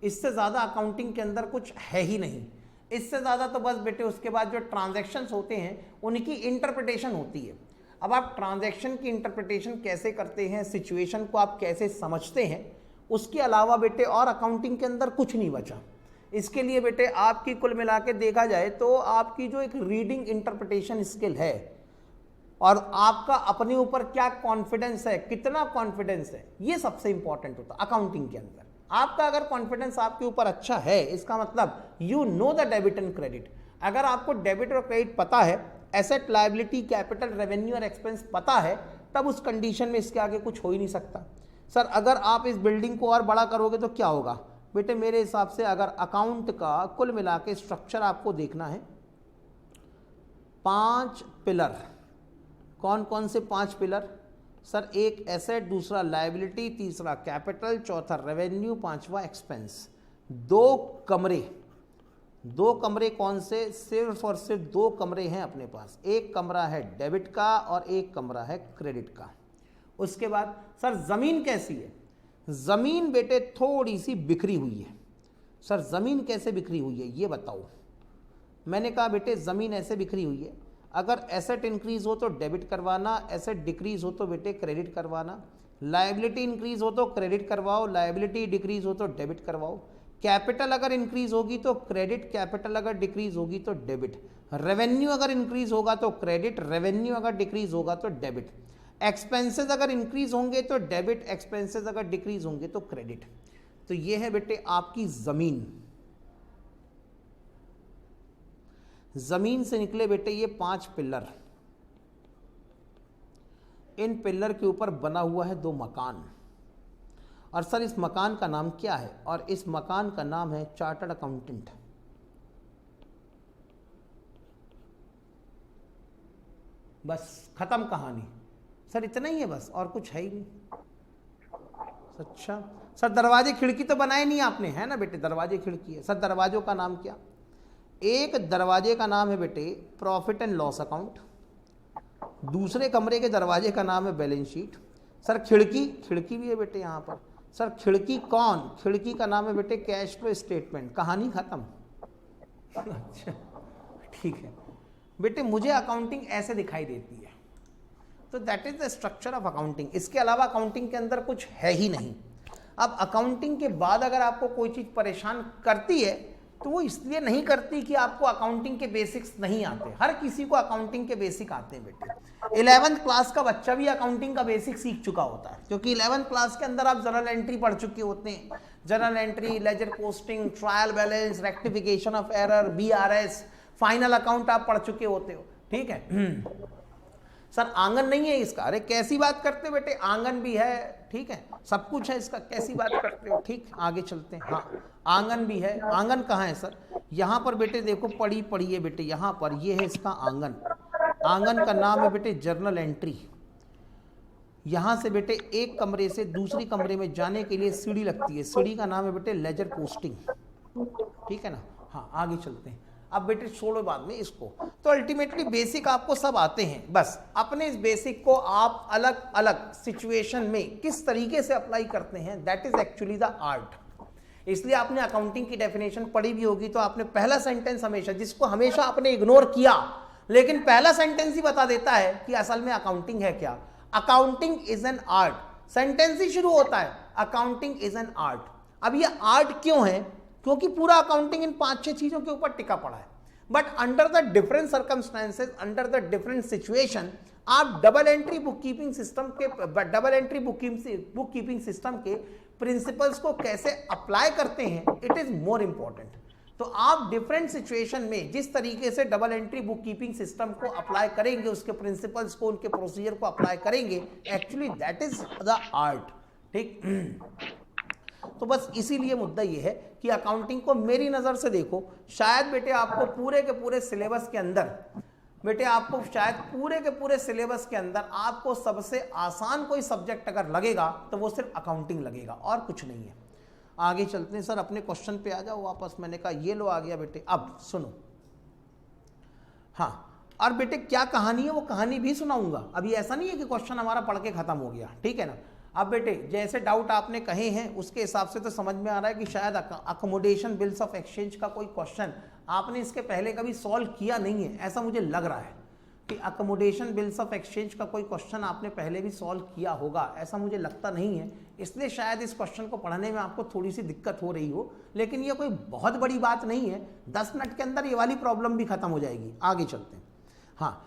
इससे ज़्यादा अकाउंटिंग के अंदर कुछ है ही नहीं। इससे ज़्यादा तो बस बेटे उसके बाद जो ट्रांजैक्शंस होते हैं उनकी इंटरप्रिटेशन होती है। अब आप ट्रांजैक्शन की इंटरप्रिटेशन कैसे करते हैं, सिचुएशन को आप कैसे समझते हैं, उसके अलावा बेटे और अकाउंटिंग के अंदर कुछ नहीं बचा। इसके लिए बेटे आपकी कुल मिला के देखा जाए तो आपकी जो एक रीडिंग इंटरप्रिटेशन स्किल है और आपका अपने ऊपर क्या कॉन्फिडेंस है, कितना कॉन्फिडेंस है, ये सबसे इंपॉर्टेंट होता है अकाउंटिंग के अंदर। आपका अगर कॉन्फिडेंस आपके ऊपर अच्छा है, इसका मतलब you know the debit and credit. अगर आपको डेबिट और क्रेडिट पता है, एसेट, लायबिलिटी, कैपिटल, रेवेन्यू और एक्सपेंस पता है, तब उस कंडीशन में इसके आगे कुछ हो ही नहीं सकता। सर अगर आप इस बिल्डिंग को और बड़ा करोगे तो क्या होगा? बेटे मेरे हिसाब से अगर अकाउंट का कुल मिला के स्ट्रक्चर आपको देखना है, 5 पिलर। कौन कौन से 5 पिलर? सर एक एसेट, दूसरा लायबिलिटी, तीसरा कैपिटल, चौथा रेवेन्यू, 5वां एक्सपेंस। 2 कमरे, दो कमरे कौन से? सिर्फ और सिर्फ दो कमरे हैं अपने पास। एक कमरा है डेबिट का और एक कमरा है क्रेडिट का। उसके बाद सर ज़मीन कैसी है? ज़मीन बेटे थोड़ी सी बिखरी हुई है। सर ज़मीन कैसे बिखरी हुई है ये बताओ। मैंने कहा बेटे ज़मीन ऐसे बिखरी हुई है, अगर एसेट इंक्रीज हो तो डेबिट करवाना, एसेट डिक्रीज हो तो बेटे क्रेडिट करवाना, लायबिलिटी इंक्रीज हो तो क्रेडिट करवाओ, लायबिलिटी डिक्रीज हो तो डेबिट करवाओ, कैपिटल अगर इंक्रीज होगी तो क्रेडिट, कैपिटल अगर डिक्रीज होगी तो डेबिट, रेवेन्यू अगर इंक्रीज होगा तो क्रेडिट, रेवेन्यू अगर डिक्रीज होगा तो डेबिट, एक्सपेंसेस अगर इंक्रीज होंगे तो डेबिट, एक्सपेंसेस अगर डिक्रीज होंगे तो क्रेडिट। तो ये है बेटे आपकी ज़मीन। ज़मीन से निकले बेटे ये 5 पिलर। इन पिलर के ऊपर बना हुआ है 2 मकान। और सर इस मकान का नाम क्या है? और इस मकान का नाम है चार्टर्ड अकाउंटेंट। बस खत्म कहानी। सर इतना ही है बस, और कुछ है ही नहीं। अच्छा सर दरवाजे खिड़की तो बनाए नहीं आपने, है ना बेटे? दरवाजे खिड़की है। सर दरवाजों का नाम क्या? एक दरवाजे का नाम है बेटे प्रॉफिट एंड लॉस अकाउंट, दूसरे कमरे के दरवाजे का नाम है बैलेंस शीट। सर खिड़की भी है बेटे यहाँ पर। सर खिड़की कौन? खिड़की का नाम है बेटे कैश फ्लो स्टेटमेंट। कहानी खत्म। अच्छा ठीक है बेटे, मुझे अकाउंटिंग ऐसे दिखाई देती है, तो that is the structure of accounting. इसके अलावा अकाउंटिंग के अंदर कुछ है ही नहीं। अब अकाउंटिंग के बाद अगर आपको कोई चीज़ परेशान करती है तो वो इसलिए नहीं करती कि आपको अकाउंटिंग के बेसिक्स नहीं आते। हर किसी को अकाउंटिंग के बेसिक आते हैं बेटे। 11th क्लास का बच्चा भी अकाउंटिंग का बेसिक सीख चुका होता है, क्योंकि 11th क्लास के अंदर आप जर्नल एंट्री पढ़ चुके होते हैं। Journal entry, ledger posting, trial balance, rectification of error, BRS, final account आप पढ़ चुके होते हो। ठीक है सर आंगन नहीं है इसका। अरे कैसी बात करते हो बेटे, आंगन भी है, ठीक है, सब कुछ है इसका। कैसी बात करते हो? ठीक, आगे चलते हैं। हाँ आंगन भी है। आंगन कहाँ है सर? यहाँ पर बेटे देखो, पढ़ी है बेटे, यहाँ पर ये है इसका आंगन। आंगन का नाम है बेटे जर्नल एंट्री। यहाँ से बेटे एक कमरे से दूसरी कमरे में जाने के लिए सीढ़ी लगती है, सीढ़ी का नाम है बेटे लेजर पोस्टिंग। ठीक है ना? हाँ आगे चलते हैं। अब बेटे छोड़ो बाद में इसको। तो अल्टीमेटली बेसिक आपको सब आते हैं, बस अपने इस बेसिक को आप अलग अलग सिचुएशन में किस तरीके से अप्लाई करते हैं, that is actually the art. इसलिए आपने अकाउंटिंग की डेफिनेशन पढ़ी भी होगी, तो आपने पहला सेंटेंस हमेशा, जिसको हमेशा आपने इग्नोर किया, लेकिन पहला सेंटेंस ही बता देता है कि असल में अकाउंटिंग है क्या। Accounting is an art. Sentence ही शुरू होता है अकाउंटिंग इज एन आर्ट। अब ये आर्ट क्यों है? क्योंकि पूरा अकाउंटिंग इन 5-6 चीजों के ऊपर टिका पड़ा है। But under the different circumstances, under the different situation, आप double entry book keeping system के प्रिंसिपल्स को कैसे अप्लाई करते हैं, इट इज मोर इंपॉर्टेंट। तो आप डिफरेंट सिचुएशन में जिस तरीके से double entry book keeping system को अप्लाई करेंगे, उसके प्रिंसिपल्स को, उनके प्रोसीजर को अप्लाई करेंगे, actually that is the art. ठीक तो बस इसीलिए मुद्दा ये है कि अकाउंटिंग को मेरी नज़र से देखो, शायद बेटे आपको पूरे के पूरे सिलेबस के अंदर, बेटे आपको शायद पूरे के पूरे सिलेबस के अंदर आपको सबसे आसान कोई सब्जेक्ट अगर लगेगा तो वो सिर्फ अकाउंटिंग लगेगा, और कुछ नहीं है। आगे चलते हैं। सर अपने क्वेश्चन पे आ जाओ वापस। मैंने कहा ये लो आ गया बेटे। अब सुनो, हाँ, और बेटे क्या कहानी है वो कहानी भी सुनाऊंगा। अभी ऐसा नहीं है कि क्वेश्चन हमारा पढ़ के खत्म हो गया, ठीक है ना। अब बेटे जैसे डाउट आपने कहे हैं उसके हिसाब से तो समझ में आ रहा है कि शायद अकोमोडेशन बिल्स ऑफ एक्सचेंज का कोई क्वेश्चन आपने इसके पहले कभी सॉल्व किया नहीं है, ऐसा मुझे लग रहा है कि अकोमोडेशन बिल्स ऑफ एक्सचेंज का कोई क्वेश्चन आपने पहले भी सॉल्व किया होगा, ऐसा मुझे लगता नहीं है। इसलिए शायद इस क्वेश्चन को पढ़ने में आपको थोड़ी सी दिक्कत हो रही हो, लेकिन ये कोई बहुत बड़ी बात नहीं है। 10 मिनट के अंदर ये वाली प्रॉब्लम भी खत्म हो जाएगी। आगे चलते हैं। हाँ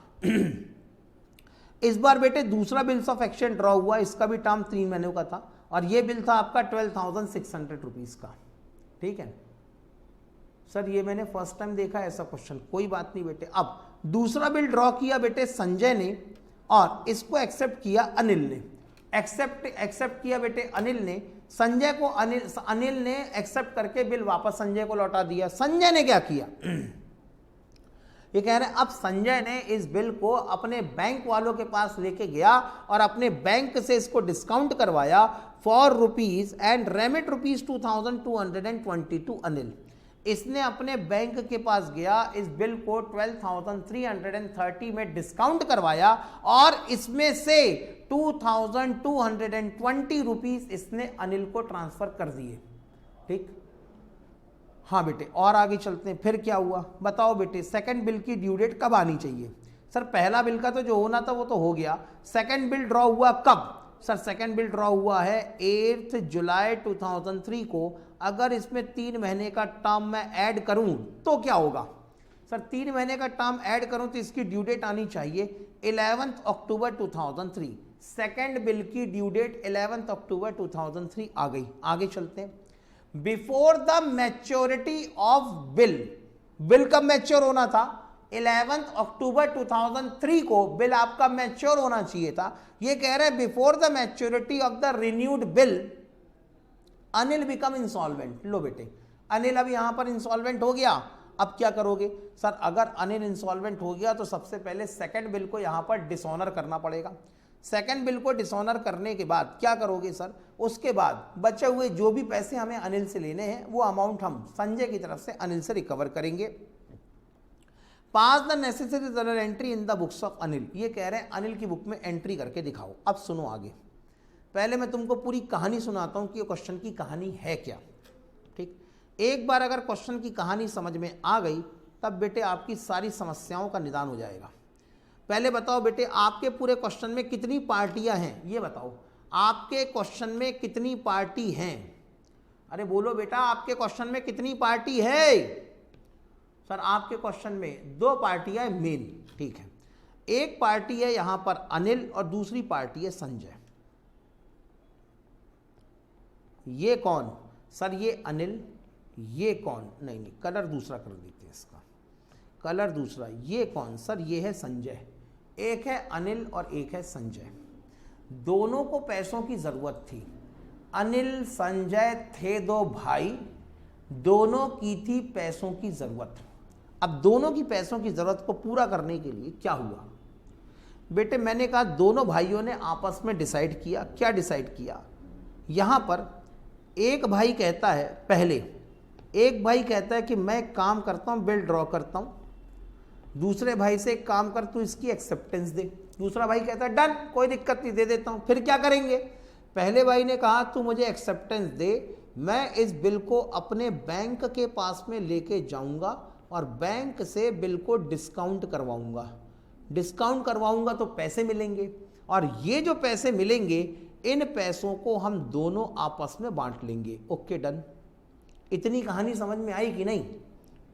इस बार बेटे दूसरा बिल्स ऑफ एक्सचेंज ड्रॉ हुआ, इसका भी टर्म 3 महीने का था, और ये बिल था आपका 12,600 रुपीज़ का। ठीक है सर, ये मैंने फर्स्ट टाइम देखा ऐसा क्वेश्चन। कोई बात नहीं बेटे। अब दूसरा बिल ड्रॉ किया बेटे संजय ने, और इसको एक्सेप्ट किया अनिल ने। एक्सेप्ट किया बेटे अनिल ने, संजय को अनिल ने एक्सेप्ट करके बिल वापस संजय को लौटा दिया। संजय ने क्या किया, ये कह रहे हैं अब संजय ने इस बिल को अपने बैंक वालों के पास लेके गया और अपने बैंक से इसको डिस्काउंट करवाया for rupees and remit rupees 2,220 to Anil. इसने अपने बैंक के पास गया, इस बिल को 12,330 में डिस्काउंट करवाया और इसमें से 2,220 रुपीज इसने अनिल को ट्रांसफर कर दिए। ठीक, हाँ बेटे, और आगे चलते हैं। फिर क्या हुआ बताओ बेटे, सेकंड बिल की ड्यू डेट कब आनी चाहिए? सर पहला बिल का तो जो होना था वो तो हो गया, सेकंड बिल ड्रॉ हुआ कब? सर सेकंड बिल ड्रॉ हुआ है 8 जुलाई 2003 को। अगर इसमें 3 महीने का टर्म मैं ऐड करूं तो क्या होगा? सर 3 महीने का टर्म ऐड करूं तो इसकी ड्यू डेट आनी चाहिए 11 अक्टूबर 2003। सेकंड बिल की ड्यू डेट 11 अक्टूबर 2003 आ गई। आगे चलते हैं। Before the maturity of bill, bill कब मैच्योर होना था? 11 अक्टूबर 2003 को बिल आपका मैच्योर होना चाहिए था। ये कह रहे हैं before the maturity of the renewed bill Anil become insolvent. लो बेटे, अनिल अब यहां पर इंसॉल्वेंट हो गया। अब क्या करोगे? सर अगर अनिल इंसॉल्वेंट हो गया तो सबसे पहले सेकंड बिल को यहां पर डिसऑनर करना पड़ेगा। सेकंड बिल को डिसऑनर करने के बाद क्या करोगे सर? उसके बाद बचे हुए जो भी पैसे हमें अनिल से लेने हैं वो अमाउंट हम संजय की तरफ से अनिल से रिकवर करेंगे। Pass the necessary journal entry in the books of Anil. ये कह रहे हैं अनिल की बुक में एंट्री करके दिखाओ। अब सुनो आगे, पहले मैं तुमको पूरी कहानी सुनाता हूं कि ये क्वेश्चन की कहानी है क्या। ठीक, एक बार अगर क्वेश्चन की कहानी समझ में आ गई तब बेटे आपकी सारी समस्याओं का निदान हो जाएगा। पहले बताओ बेटे, आपके पूरे क्वेश्चन में कितनी पार्टियां हैं? ये बताओ, आपके क्वेश्चन में कितनी पार्टी हैं? अरे बोलो बेटा, आपके क्वेश्चन में कितनी पार्टी है? सर आपके क्वेश्चन में 2 पार्टियां मेन। ठीक है, एक पार्टी है यहां पर अनिल और दूसरी पार्टी है संजय। ये कौन? सर ये अनिल। ये कौन? नहीं, कलर दूसरा कर देते हैं इसका, कलर दूसरा। ये कौन? सर ये है संजय। एक है अनिल और एक है संजय। दोनों को पैसों की जरूरत थी। अनिल संजय थे 2 भाई, दोनों की थी पैसों की जरूरत। अब दोनों की पैसों की जरूरत को पूरा करने के लिए क्या हुआ बेटे? मैंने कहा दोनों भाइयों ने आपस में डिसाइड किया। क्या डिसाइड किया? यहां पर एक भाई कहता है, पहले एक भाई कहता है कि मैं काम करता हूं, बिल ड्रॉ करता हूं। दूसरे भाई से एक काम कर, तू इसकी एक्सेप्टेंस दे। दूसरा भाई कहता है डन, कोई दिक्कत नहीं, दे देता हूं। फिर क्या करेंगे? पहले भाई ने कहा तू मुझे एक्सेप्टेंस दे, मैं इस बिल को अपने बैंक के पास में लेके जाऊंगा और बैंक से बिल को डिस्काउंट करवाऊंगा। डिस्काउंट करवाऊंगा तो पैसे मिलेंगे और ये जो पैसे मिलेंगे इन पैसों को हम दोनों आपस में बांट लेंगे। Okay done. इतनी कहानी समझ में आई कि नहीं?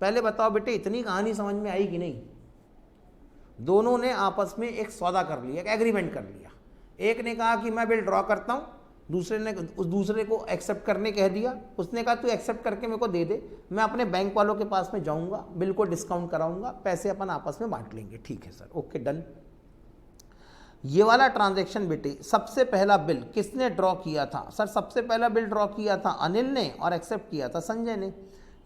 पहले बताओ बेटे, इतनी कहानी समझ में आई कि नहीं? दोनों ने आपस में एक सौदा कर लिया, एक एग्रीमेंट कर लिया। एक ने कहा कि मैं बिल ड्रॉ करता हूं, दूसरे ने उस दूसरे को एक्सेप्ट करने कह दिया। उसने कहा तू एक्सेप्ट करके मेरे को दे दे, मैं अपने बैंक वालों के पास में जाऊंगा, बिल को डिस्काउंट कराऊंगा, पैसे अपन आपस में बांट लेंगे। ठीक है सर, ओके डन। ये वाला ट्रांजैक्शन बेटे, सबसे पहला बिल किसने ड्रॉ किया था? सर सबसे पहला बिल ड्रॉ किया था अनिल ने और एक्सेप्ट किया था संजय ने।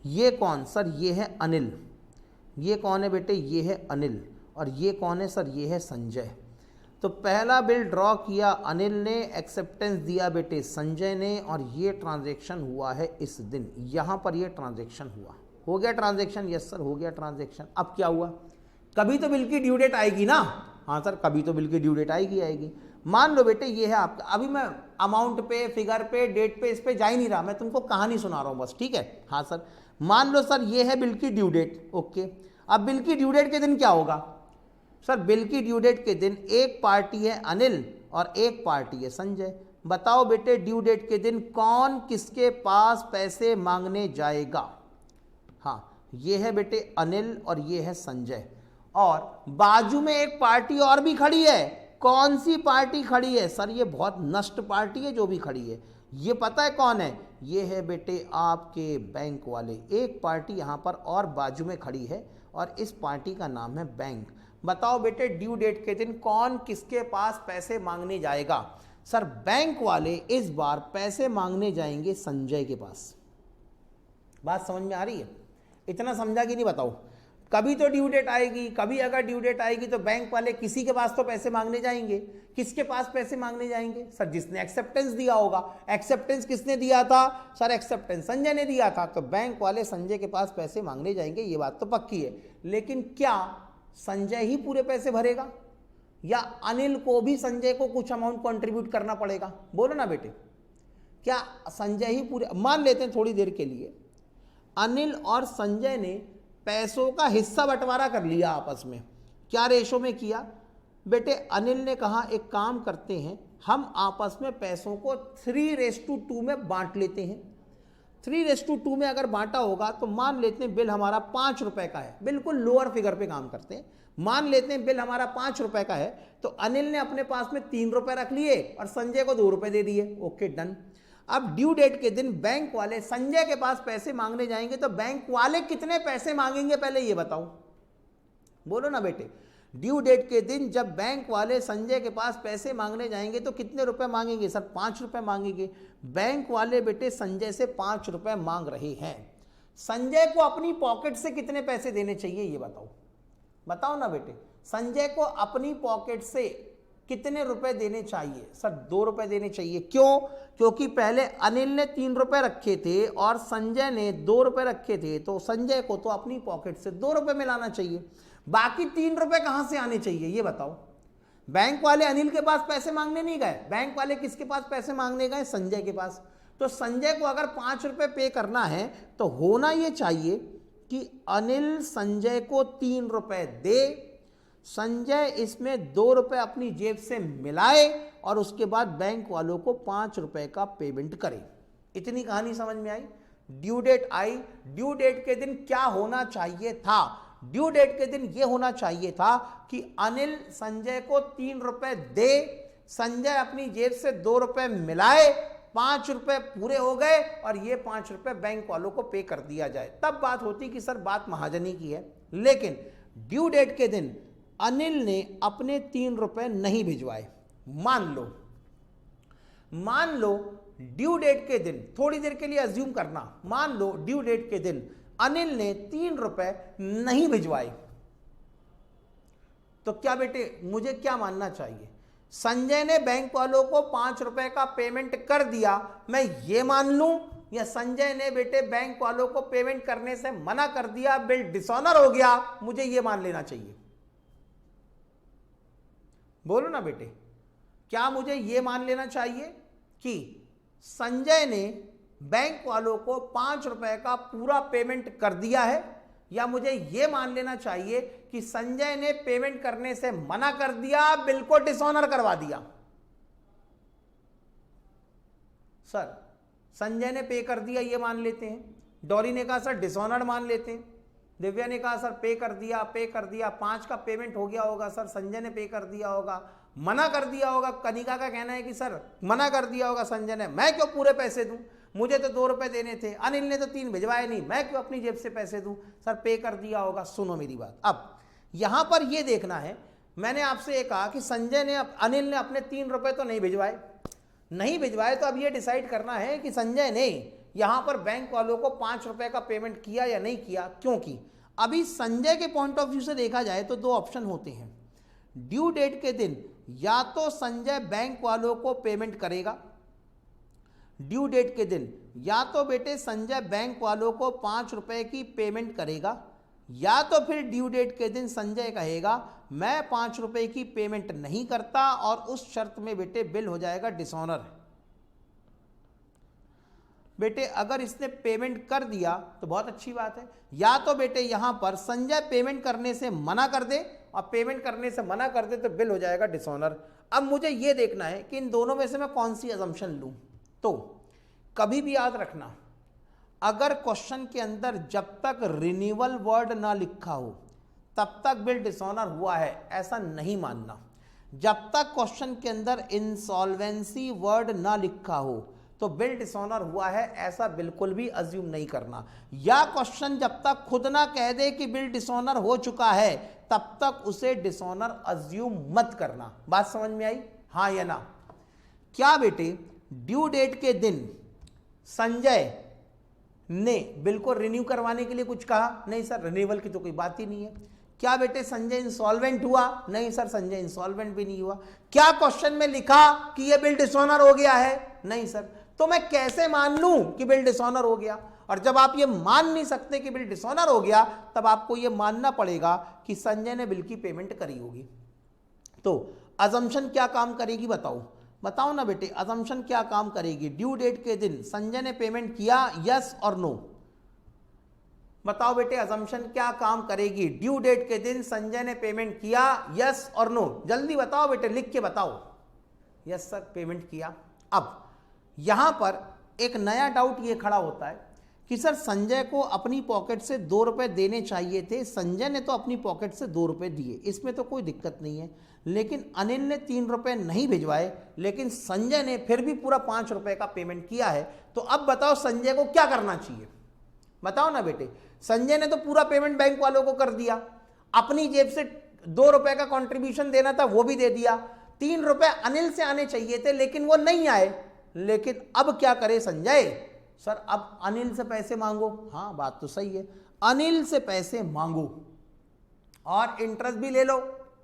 ये कौन? सर ये है अनिल। ये कौन है बेटे? ये है अनिल। और ये कौन है? सर ये है संजय। तो पहला बिल ड्रॉ किया अनिल ने, एक्सेप्टेंस दिया बेटे संजय ने, और ये ट्रांजैक्शन हुआ है इस दिन। यहाँ पर ये ट्रांजैक्शन हुआ। हो गया ट्रांजैक्शन? यस सर, हो गया ट्रांजैक्शन। अब क्या हुआ? कभी तो बिल की ड्यू डेट आएगी ना? हाँ सर, कभी तो बिल की ड्यू डेट आएगी। मान लो बेटे ये है आपका, अभी मैं अमाउंट पे, फिगर पे, डेट पे, इस पे जा ही नहीं रहा, मैं तुमको कहानी सुना रहा हूँ बस। ठीक है, हाँ सर। मान लो सर ये है बिल की ड्यू डेट। ओके, अब बिल की ड्यू डेट के दिन क्या होगा? सर बिल की ड्यू डेट के दिन एक पार्टी है अनिल और एक पार्टी है संजय। बताओ बेटे ड्यू डेट के दिन कौन किसके पास पैसे मांगने जाएगा? हाँ, ये है बेटे अनिल और ये है संजय। और बाजू में एक पार्टी और भी खड़ी है। कौन सी पार्टी खड़ी है? सर ये बहुत नष्ट पार्टी है जो भी खड़ी है। ये पता है कौन है? ये है बेटे आपके बैंक वाले। एक पार्टी यहाँ पर और बाजू में खड़ी है और इस पार्टी का नाम है बैंक। बताओ बेटे ड्यू डेट के दिन कौन किसके पास पैसे मांगने जाएगा? सर बैंक वाले इस बार पैसे मांगने जाएंगे संजय के पास। बात समझ में आ रही है? इतना समझा कि नहीं बताओ? कभी तो ड्यू डेट आएगी, कभी अगर ड्यू डेट आएगी तो बैंक वाले किसी के पास तो पैसे मांगने जाएंगे। किसके पास पैसे मांगने जाएंगे? सर जिसने एक्सेप्टेंस दिया होगा। एक्सेप्टेंस किसने दिया था? सर एक्सेप्टेंस संजय ने दिया था, तो बैंक वाले संजय के पास पैसे मांगने जाएंगे, ये बात तो पक्की है। लेकिन क्या संजय ही पूरे पैसे भरेगा या अनिल को भी संजय को कुछ अमाउंट कंट्रीब्यूट करना पड़ेगा? बोलो ना बेटे, क्या संजय ही पूरे, मान लेते हैं थोड़ी देर के लिए अनिल और संजय ने पैसों का हिस्सा बंटवारा कर लिया आपस में। क्या रेशो में किया? बेटे अनिल ने कहा एक काम करते हैं, हम आपस में पैसों को 3:2 में बांट लेते हैं। 3:2 में अगर बांटा होगा तो मान लेते हैं बिल हमारा 5 रुपए का है, बिल्कुल लोअर फिगर पे काम करते हैं। मान लेते हैं बिल हमारा 5 रुपए का है, तो अनिल ने अपने पास में 3 रुपए रख लिए और संजय को 2 रुपए दे दिए। Okay done. अब ड्यू डेट के दिन बैंक वाले संजय के पास पैसे मांगने जाएंगे तो बैंक वाले कितने पैसे मांगेंगे पहले ये बताओ? बोलो ना बेटे, ड्यू डेट के दिन जब बैंक वाले संजय के पास पैसे मांगने जाएंगे तो कितने रुपए मांगेंगे? सर 5 रुपए मांगेंगे। बैंक वाले बेटे संजय से 5 रुपए मांग रहे हैं। संजय को अपनी पॉकेट से कितने पैसे देने चाहिए ये बताओ? बताओ ना बेटे, संजय को अपनी पॉकेट से कितने रुपए देने चाहिए? सर 2 रुपए देने चाहिए। क्यों? क्योंकि पहले अनिल ने 3 रुपए रखे थे और संजय ने 2 रुपए रखे थे, तो संजय को तो अपनी पॉकेट से 2 रुपए में लाना चाहिए। बाकी 3 रुपए कहां से आने चाहिए ये बताओ? बैंक वाले अनिल के पास पैसे मांगने नहीं गए, बैंक वाले किसके पास पैसे मांगने गए? संजय के पास। तो संजय को अगर 5 रुपए पे करना है तो होना यह चाहिए कि अनिल संजय को 3 रुपए दे, संजय इसमें 2 रुपए अपनी जेब से मिलाए और उसके बाद बैंक वालों को 5 रुपए का पेमेंट करे। इतनी कहानी समझ में आई? ड्यू डेट आई। ड्यू डेट के दिन क्या होना चाहिए था? ड्यू डेट के दिन यह होना चाहिए था कि अनिल संजय को 3 रुपए दे, संजय अपनी जेब से 2 रुपए मिलाए, 5 रुपए पूरे हो गए और ये 5 रुपए बैंक वालों को पे कर दिया जाए। तब बात होती कि सर बात महाजनी की है। लेकिन ड्यू डेट के दिन अनिल ने अपने 3 रुपए नहीं भिजवाए। मान लो ड्यू डेट के दिन, थोड़ी देर के लिए अज्यूम करना, मान लो ड्यू डेट के दिन अनिल ने 3 रुपए नहीं भिजवाए, तो क्या बेटे मुझे क्या मानना चाहिए? संजय ने बैंक वालों को 5 रुपए का पेमेंट कर दिया, मैं ये मान लूं, या संजय ने बेटे बैंक वालों को पेमेंट करने से मना कर दिया, बिल डिसऑनर हो गया, मुझे ये मान लेना चाहिए? बोलो ना बेटे, क्या मुझे यह मान लेना चाहिए कि संजय ने बैंक वालों को 5 रुपए का पूरा पेमेंट कर दिया है, या मुझे यह मान लेना चाहिए कि संजय ने पेमेंट करने से मना कर दिया, बिल को डिसऑनर करवा दिया? सर संजय ने पे कर दिया ये मान लेते हैं, डॉली ने कहा सर डिसऑनर मान लेते हैं, दिव्या ने कहा सर पे कर दिया 5 का पेमेंट हो गया होगा, सर संजय ने पे कर दिया होगा, मना कर दिया होगा। कनिका का कहना है कि सर मना कर दिया होगा संजय ने, मैं क्यों पूरे पैसे दूं, मुझे तो 2 रुपए देने थे, अनिल ने तो 3 भिजवाए नहीं, मैं क्यों अपनी जेब से पैसे दूं? सर पे कर दिया होगा। सुनो मेरी बात, अब यहां पर यह देखना है, मैंने आपसे ये कहा कि संजय ने अनिल ने अपने 3 रुपए तो नहीं भिजवाए, तो अब यह डिसाइड करना है कि संजय ने यहां पर बैंक वालों को 5 रुपए का पेमेंट किया या नहीं किया। क्योंकि अभी संजय के पॉइंट ऑफ व्यू से देखा जाए तो 2 ऑप्शन होते हैं। ड्यू डेट के दिन या तो संजय बैंक वालों को पेमेंट करेगा, ड्यू डेट के दिन या तो बेटे संजय बैंक वालों को 5 रुपए की पेमेंट करेगा, या तो फिर ड्यू डेट के दिन संजय कहेगा मैं 5 रुपए की पेमेंट नहीं करता, और उस शर्त में बेटे बिल हो जाएगा डिसऑनर। बेटे अगर इसने पेमेंट कर दिया तो बहुत अच्छी बात है, या तो बेटे यहां पर संजय पेमेंट करने से मना कर दे, और पेमेंट करने से मना कर दे तो बिल हो जाएगा डिसऑनर। अब मुझे यह देखना है कि इन दोनों में से मैं कौन सी अजम्पशन लूं। तो कभी भी याद रखना, अगर क्वेश्चन के अंदर जब तक रिन्यूअल वर्ड ना लिखा हो तब तक बिल डिसऑनर हुआ है ऐसा नहीं मानना। जब तक क्वेश्चन के अंदर इंसॉल्वेंसी वर्ड ना लिखा हो तो बिल डिसऑनर हुआ है ऐसा बिल्कुल भी अज्यूम नहीं करना। या क्वेश्चन जब तक खुद ना कह दे कि बिल डिसऑनर हो चुका है तब तक उसे डिसऑनर अज्यूम मत करना। बात समझ में आई? हाँ या ना? क्या बेटे ड्यू डेट के दिन संजय ने बिल को रिन्यू करवाने के लिए कुछ कहा? नहीं सर, रिन्यूअल की तो कोई बात ही नहीं है। क्या बेटे संजय इंसॉल्वेंट हुआ? नहीं सर, संजय इंसॉल्वेंट भी नहीं हुआ। क्या क्वेश्चन में लिखा कि ये बिल डिसऑनर हो गया है? नहीं सर। तो मैं कैसे मान लूं कि बिल डिसऑनर हो गया? और जब आप ये मान नहीं सकते कि बिल डिसऑनर हो गया, तब आपको ये मानना पड़ेगा कि संजय ने बिल की पेमेंट करी होगी। तो अजम्पशन क्या काम करेगी बताओ? बताओ ना बेटे, अजम्पशन क्या काम करेगी? ड्यू डेट के दिन संजय ने पेमेंट किया, यस और नो? बताओ बेटे, अजम्पशन क्या काम करेगी? ड्यू डेट के दिन संजय ने पेमेंट किया, यस और नो? जल्दी बताओ बेटे, लिख के बताओ। यस सर, पेमेंट किया। अब यहां पर एक नया डाउट ये खड़ा होता है कि सर संजय को अपनी पॉकेट से 2 रुपए देने चाहिए थे, संजय ने तो अपनी पॉकेट से 2 रुपए दिए, इसमें तो कोई दिक्कत नहीं है। लेकिन अनिल ने 3 रुपए नहीं भिजवाए, लेकिन संजय ने फिर भी पूरा 5 रुपए का पेमेंट किया है। तो अब बताओ संजय को क्या करना चाहिए? बताओ ना बेटे। संजय ने तो पूरा पेमेंट बैंक वालों को कर दिया, अपनी जेब से 2 रुपए का कंट्रीब्यूशन देना था वो भी दे दिया, 3 रुपए अनिल से आने चाहिए थे लेकिन वो नहीं आए। लेकिन अब क्या करे संजय? सर अब अनिल से पैसे मांगो। हाँ, बात तो सही है, अनिल से पैसे मांगो और इंटरेस्ट भी ले लो।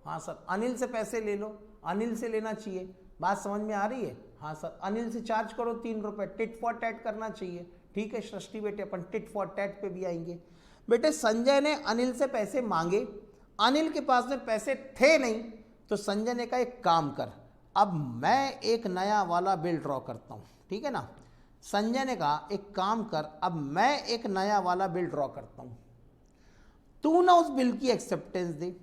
हाँ सर, अनिल से पैसे ले लो, अनिल से लेना चाहिए। बात समझ में आ रही है? हाँ सर, अनिल से चार्ज करो 3 रुपए, टिट फॉर टैट करना चाहिए। ठीक है सृष्टि बेटे, अपन टिट फॉर टैट पे भी आएंगे। बेटे संजय ने अनिल से पैसे मांगे, अनिल के पास में पैसे थे नहीं, तो संजय ने कहा एक काम कर, अब मैं एक नया वाला बिल ड्रॉ करता हूं। ठीक है ना? संजय ने कहा एक काम कर, अब मैं एक नया वाला बिल ड्रॉ करता हूं, तू ना उस बिल की एक्सेप्टेंस दे।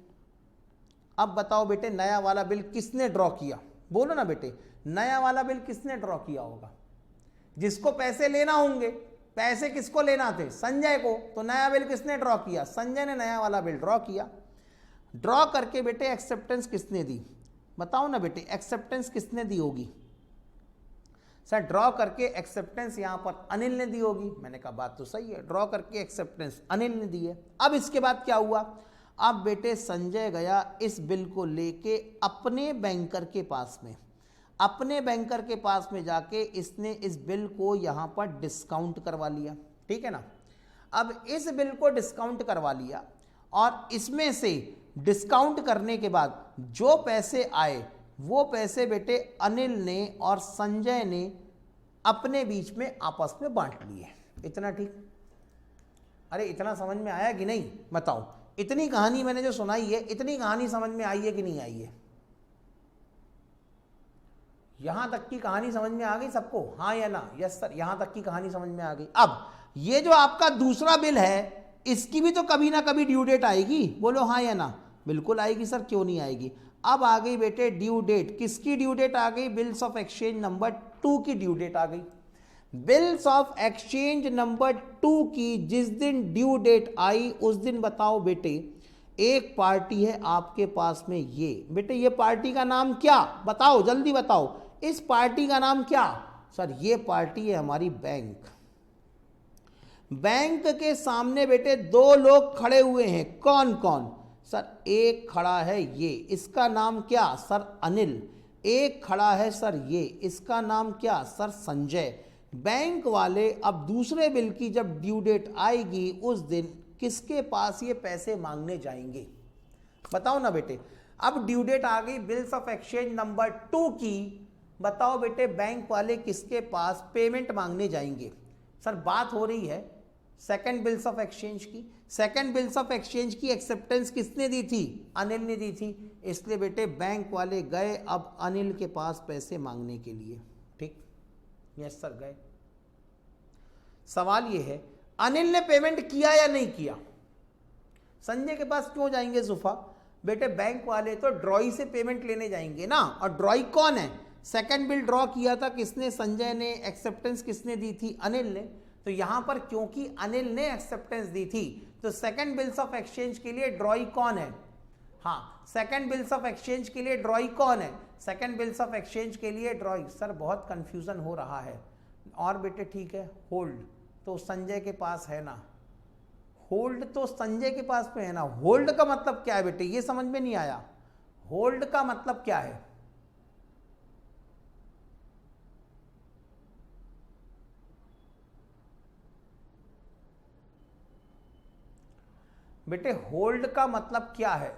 अब बताओ बेटे, नया वाला बिल किसने ड्रॉ किया? बोलो ना बेटे, नया वाला बिल किसने ड्रॉ किया होगा? जिसको पैसे लेना होंगे। पैसे किसको लेना थे? संजय को। तो नया बिल किसने ड्रॉ किया? संजय ने नया वाला बिल ड्रॉ किया। ड्रॉ करके बेटे एक्सेप्टेंस किसने दी? बताओ ना बेटे, एक्सेप्टेंस किसने दी होगी? सर ड्रॉ करके एक्सेप्टेंस यहां पर अनिल ने दी होगी। मैंने कहा बात तो सही है, ड्रॉ करके एक्सेप्टेंस अनिल ने दी है। अब इसके बाद क्या हुआ? अब बेटे संजय गया इस बिल को लेके अपने बैंकर के पास में, अपने बैंकर के पास में जाके इसने इस बिल को यहां पर डिस्काउंट करवा लिया। ठीक है ना? अब इस बिल को डिस्काउंट करवा लिया और इसमें से डिस्काउंट करने के बाद जो पैसे आए वो पैसे बेटे अनिल ने और संजय ने अपने बीच में आपस में बांट लिए। इतना ठीक? अरे इतना समझ में आया कि नहीं बताओ? इतनी कहानी मैंने जो सुनाई है, इतनी कहानी समझ में आई है कि नहीं आई है? यहां तक की कहानी समझ में आ गई सबको? हाँ या ना? यस सर, यहां तक की कहानी समझ में आ गई। अब ये जो आपका दूसरा बिल है, इसकी भी तो कभी ना कभी ड्यू डेट आएगी। बोलो हाँ या ना? बिल्कुल आएगी सर, क्यों नहीं आएगी? अब आ गई बेटे ड्यू डेट। किसकी ड्यू डेट आ गई? बिल्स ऑफ एक्सचेंज नंबर 2 की ड्यू डेट आ गई। बिल्स ऑफ एक्सचेंज नंबर 2 की जिस दिन ड्यू डेट आई, उस दिन बताओ बेटे एक पार्टी है आपके पास में, ये बेटे ये पार्टी का नाम क्या? बताओ जल्दी बताओ, इस पार्टी का नाम क्या? सर ये पार्टी है हमारी बैंक। बैंक के सामने बेटे 2 लोग खड़े हुए हैं। कौन कौन? सर एक खड़ा है ये, इसका नाम क्या? सर अनिल। एक खड़ा है सर ये, इसका नाम क्या? सर संजय। बैंक वाले अब दूसरे बिल की जब ड्यू डेट आएगी, उस दिन किसके पास ये पैसे मांगने जाएंगे? बताओ ना बेटे। अब ड्यू डेट आ गई बिल्स ऑफ एक्सचेंज नंबर 2 की, बताओ बेटे बैंक वाले किसके पास पेमेंट मांगने जाएंगे? सर बात हो रही है सेकंड बिल्स ऑफ एक्सचेंज की। सेकंड बिल्स ऑफ एक्सचेंज की एक्सेप्टेंस किसने दी थी? अनिल ने दी थी। इसलिए बेटे बैंक वाले गए अब अनिल के पास पैसे मांगने के लिए। ठीक? यस सर गए। सवाल यह है अनिल ने पेमेंट किया या नहीं किया? संजय के पास क्यों जाएंगे जुफा? बेटे बैंक वाले तो ड्रॉई से पेमेंट लेने जाएंगे ना, और ड्रॉई कौन है? सेकंड बिल ड्रॉ किया था किसने? संजय ने। एक्सेप्टेंस किसने दी थी? अनिल ने। तो यहां पर क्योंकि अनिल ने एक्सेप्टेंस दी थी, तो सेकंड बिल्स ऑफ एक्सचेंज के लिए ड्रॉई कौन है? हाँ, सेकंड बिल्स ऑफ एक्सचेंज के लिए ड्रॉई कौन है? सेकंड बिल्स ऑफ एक्सचेंज के लिए ड्रॉई। सर बहुत कंफ्यूजन हो रहा है। और बेटे ठीक है, होल्ड तो संजय के पास है ना? होल्ड तो संजय के पास में है ना? होल्ड का मतलब क्या है बेटे? ये समझ में नहीं आया। होल्ड का मतलब क्या है? बेटे होल्ड का मतलब क्या है?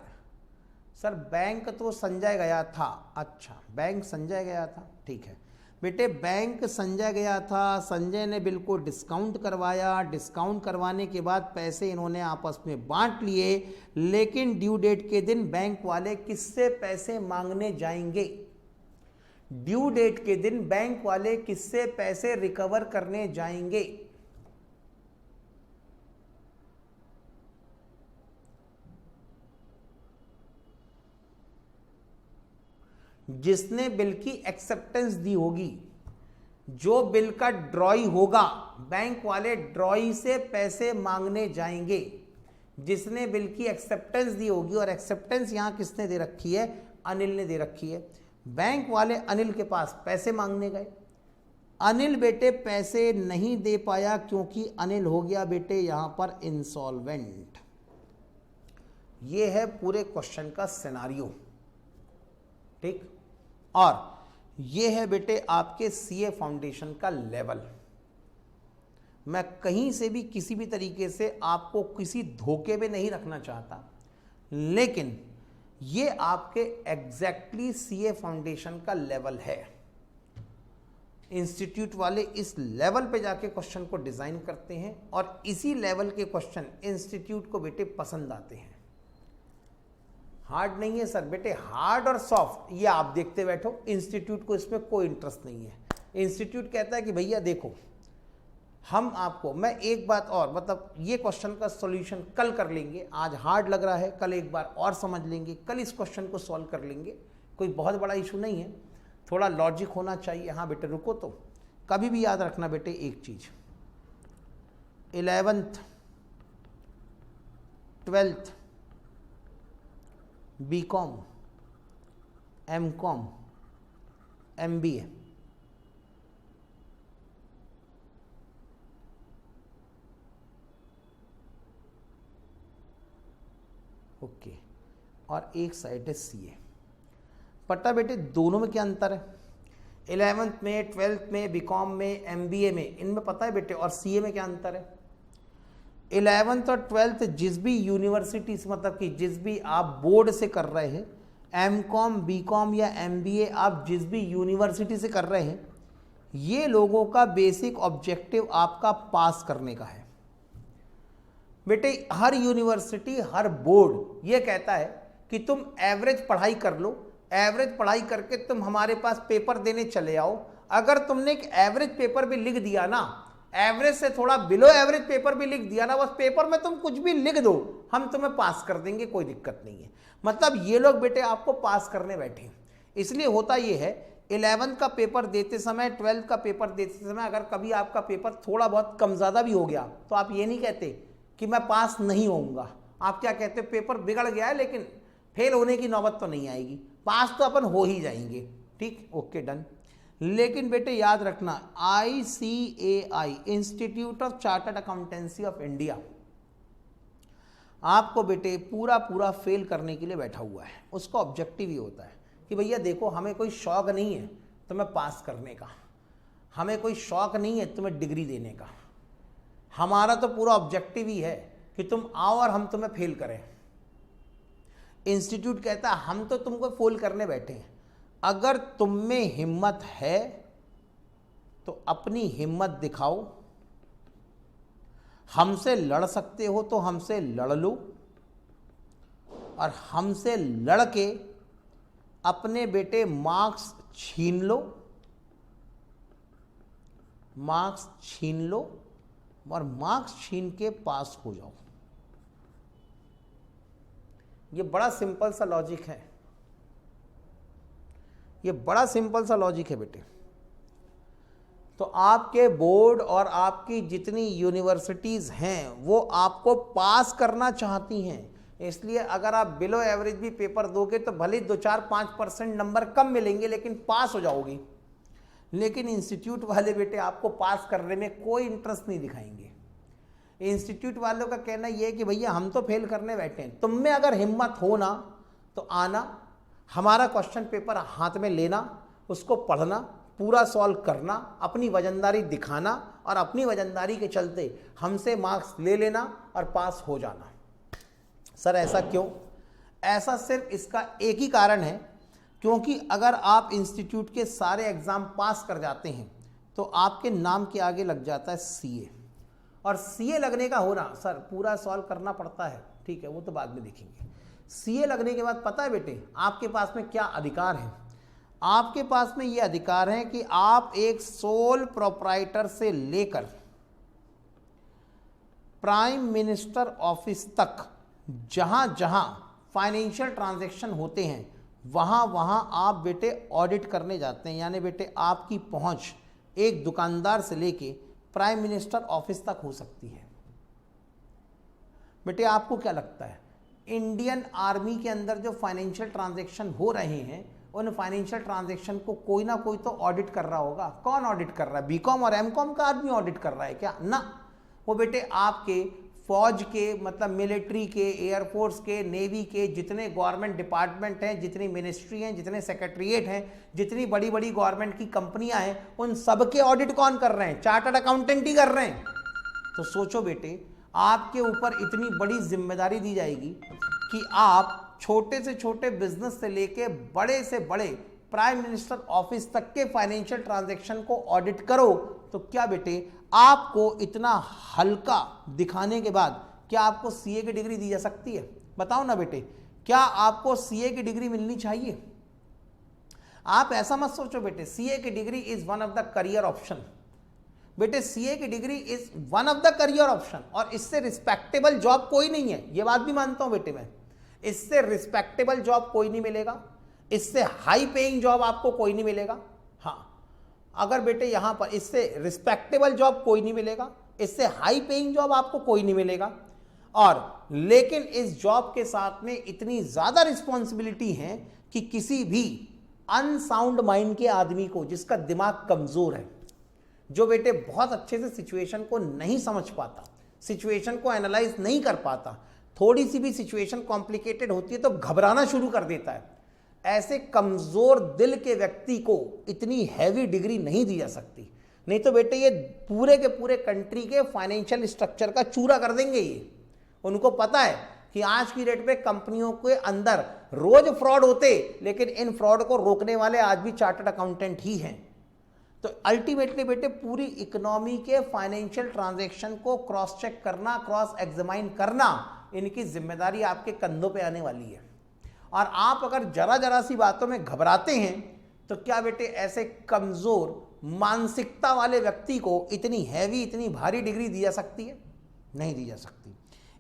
सर बैंक तो संजय गया था। अच्छा, बैंक संजय गया था, ठीक है बेटे। बैंक संजय गया था, संजय ने बिल को डिस्काउंट करवाया, डिस्काउंट करवाने के बाद पैसे इन्होंने आपस में बांट लिए, लेकिन ड्यू डेट के दिन बैंक वाले किससे पैसे मांगने जाएंगे? ड्यू डेट के दिन बैंक वाले किससे पैसे रिकवर करने जाएंगे? जिसने बिल की एक्सेप्टेंस दी होगी, जो बिल का ड्रॉई होगा, बैंक वाले ड्रॉई से पैसे मांगने जाएंगे। जिसने बिल की एक्सेप्टेंस दी होगी, और एक्सेप्टेंस यहां किसने दे रखी है? अनिल ने दे रखी है। बैंक वाले अनिल के पास पैसे मांगने गए। अनिल बेटे पैसे नहीं दे पाया क्योंकि अनिल हो गया बेटे यहां पर इंसॉल्वेंट। ये है पूरे क्वेश्चन का सिनारियो, ठीक। और ये है बेटे आपके सीए फाउंडेशन का लेवल। मैं कहीं से भी किसी भी तरीके से आपको किसी धोखे में नहीं रखना चाहता, लेकिन ये आपके एग्जैक्टली सीए फाउंडेशन का लेवल है। इंस्टीट्यूट वाले इस लेवल पे जाके क्वेश्चन को डिजाइन करते हैं, और इसी लेवल के क्वेश्चन इंस्टीट्यूट को बेटे पसंद आते हैं। हार्ड नहीं है सर बेटे, हार्ड और सॉफ्ट ये आप देखते बैठो, इंस्टीट्यूट को इसमें कोई इंटरेस्ट नहीं है। इंस्टीट्यूट कहता है कि भैया देखो, हम आपको, मैं एक बात और, मतलब ये क्वेश्चन का सॉल्यूशन कल कर लेंगे, आज हार्ड लग रहा है, कल एक बार और समझ लेंगे, कल इस क्वेश्चन को सॉल्व कर लेंगे, कोई बहुत बड़ा इशू नहीं है। थोड़ा लॉजिक होना चाहिए। हाँ बेटे रुको, तो कभी भी याद रखना बेटे एक चीज, 11th 12th BCom, MCom, MBA, okay, और एक साइड है सीए। पता बेटे दोनों में क्या अंतर है? 11th में, 12th में, बीकॉम में, एमबीए में, इनमें पता है बेटे? और सीए में क्या अंतर है? 11th और 12th जिस भी यूनिवर्सिटी से, मतलब कि जिस भी आप बोर्ड से कर रहे हैं, एमकॉम, बीकॉम या एमबीए आप जिस भी यूनिवर्सिटी से कर रहे हैं, ये लोगों का बेसिक ऑब्जेक्टिव आपका पास करने का है बेटे। हर यूनिवर्सिटी, हर बोर्ड ये कहता है कि तुम एवरेज पढ़ाई कर लो, एवरेज पढ़ाई करके तुम हमारे पास पेपर देने चले आओ। अगर तुमने एक एवरेज पेपर भी लिख दिया ना, एवरेज से थोड़ा बिलो एवरेज पेपर भी लिख दिया ना, बस पेपर में तुम कुछ भी लिख दो, हम तुम्हें पास कर देंगे, कोई दिक्कत नहीं है। मतलब ये लोग बेटे आपको पास करने बैठे हैं। इसलिए होता ये है, 11th का पेपर देते समय, 12th का पेपर देते समय अगर कभी आपका पेपर थोड़ा बहुत कम ज़्यादा भी हो गया, तो आप ये नहीं कहते कि मैं पास नहीं होऊंगा, आप क्या कहते? पेपर बिगड़ गया है लेकिन फेल होने की नौबत तो नहीं आएगी, पास तो अपन हो ही जाएंगे, ठीक, ओके डन। लेकिन बेटे याद रखना, ICAI, institute of chartered accountancy of India, आपको बेटे पूरा पूरा फेल करने के लिए बैठा हुआ है। उसका ऑब्जेक्टिव ये होता है कि भैया देखो, हमें कोई शौक नहीं है तुम्हें पास करने का, हमें कोई शौक नहीं है तुम्हें डिग्री देने का, हमारा तो पूरा ऑब्जेक्टिव ही है कि तुम आओ और हम तुम्हें फेल करें। इंस्टीट्यूट कहता है हम तो तुमको फेल करने बैठे हैं, अगर तुम में हिम्मत है तो अपनी हिम्मत दिखाओ, हमसे लड़ सकते हो तो हमसे लड़ लो, और हमसे लड़ के अपने बेटे मार्क्स छीन लो, मार्क्स छीन लो, और मार्क्स छीन के पास हो जाओ। ये बड़ा सिंपल सा लॉजिक है, ये बड़ा सिंपल सा लॉजिक है बेटे। तो आपके बोर्ड और आपकी जितनी यूनिवर्सिटीज़ हैं वो आपको पास करना चाहती हैं, इसलिए अगर आप बिलो एवरेज भी पेपर दोगे तो भले 2-4-5% नंबर कम मिलेंगे लेकिन पास हो जाओगे। लेकिन इंस्टीट्यूट वाले बेटे आपको पास करने में कोई इंटरेस्ट नहीं दिखाएंगे। इंस्टीट्यूट वालों का कहना यह है कि भैया हम तो फेल करने बैठे हैं, तुम में अगर हिम्मत हो ना तो आना, हमारा क्वेश्चन पेपर हाथ में लेना, उसको पढ़ना, पूरा सॉल्व करना, अपनी वजनदारी दिखाना, और अपनी वजनदारी के चलते हमसे मार्क्स ले लेना और पास हो जाना। सर ऐसा क्यों? ऐसा सिर्फ इसका एक ही कारण है, क्योंकि अगर आप इंस्टीट्यूट के सारे एग्जाम पास कर जाते हैं तो आपके नाम के आगे लग जाता है सीए, और सीए लगने का होना सर पूरा सॉल्व करना पड़ता है, ठीक है, वो तो बाद में देखेंगे। सीए लगने के बाद पता है बेटे आपके पास में क्या अधिकार है? आपके पास में ये अधिकार है कि आप एक सोल प्रोप्राइटर से लेकर प्राइम मिनिस्टर ऑफिस तक जहां जहां फाइनेंशियल ट्रांजैक्शन होते हैं वहां वहां आप बेटे ऑडिट करने जाते हैं। यानी बेटे आपकी पहुंच एक दुकानदार से लेके प्राइम मिनिस्टर ऑफिस तक हो सकती है। बेटे आपको क्या लगता है इंडियन आर्मी के अंदर जो फाइनेंशियल ट्रांजैक्शन हो रहे हैं उन फाइनेंशियल ट्रांजैक्शन को कोई ना कोई तो ऑडिट कर रहा होगा। कौन ऑडिट कर रहा है? बीकॉम और एमकॉम का आदमी ऑडिट कर रहा है क्या? ना, वो बेटे आपके फौज के मतलब मिलिट्री के, एयरफोर्स के, नेवी के जितने गवर्नमेंट डिपार्टमेंट हैं, जितनी मिनिस्ट्री हैं, जितने सेक्रेटरीट हैं, जितनी बड़ी बड़ी गवर्नमेंट की कंपनियां हैं, उन सब के ऑडिट कौन कर रहे हैं? चार्टर्ड अकाउंटेंट ही कर रहे हैं। तो सोचो बेटे आपके ऊपर इतनी बड़ी जिम्मेदारी दी जाएगी कि आप छोटे से छोटे बिजनेस से लेके बड़े से बड़े प्राइम मिनिस्टर ऑफिस तक के फाइनेंशियल ट्रांजैक्शन को ऑडिट करो। तो क्या बेटे आपको इतना हल्का दिखाने के बाद क्या आपको सीए की डिग्री दी जा सकती है? बताओ ना बेटे, क्या आपको सीए की डिग्री मिलनी चाहिए? आप ऐसा मत सोचो बेटे सीए की degree is one of the career option. बेटे सीए की degree is one of the career option, और इससे रिस्पेक्टेबल जॉब कोई नहीं है, ये बात भी मानता हूं बेटे मैं। इससे रिस्पेक्टेबल जॉब कोई नहीं मिलेगा, इससे हाई पेइंग जॉब आपको कोई नहीं मिलेगा। हाँ, अगर बेटे यहां पर इससे रिस्पेक्टेबल जॉब कोई नहीं मिलेगा, इससे हाई पेइंग जॉब आपको कोई नहीं मिलेगा, और लेकिन इस जॉब के साथ में इतनी ज्यादा रिस्पॉन्सिबिलिटी है कि किसी भी अनसाउंड माइंड के आदमी को, जिसका दिमाग कमजोर है, जो बेटे बहुत अच्छे से सिचुएशन को नहीं समझ पाता, सिचुएशन को एनालाइज नहीं कर पाता, थोड़ी सी भी सिचुएशन कॉम्प्लिकेटेड होती है तो घबराना शुरू कर देता है, ऐसे कमजोर दिल के व्यक्ति को इतनी हैवी डिग्री नहीं दी जा सकती। नहीं तो बेटे ये पूरे के पूरे कंट्री के फाइनेंशियल स्ट्रक्चर का चूरा कर देंगे। ये उनको पता है कि आज की डेट पे कंपनियों के अंदर रोज फ्रॉड होते, लेकिन इन फ्रॉड को रोकने वाले आज भी चार्टर्ड अकाउंटेंट ही हैं। तो अल्टीमेटली बेटे पूरी इकोनॉमी के फाइनेंशियल ट्रांजैक्शन को क्रॉस चेक करना, क्रॉस एग्जामाइन करना, इनकी जिम्मेदारी आपके कंधों पे आने वाली है। और आप अगर जरा जरा सी बातों में घबराते हैं तो क्या बेटे ऐसे कमजोर मानसिकता वाले व्यक्ति को इतनी हैवी, इतनी भारी डिग्री दी जा सकती है? नहीं दी जा सकती।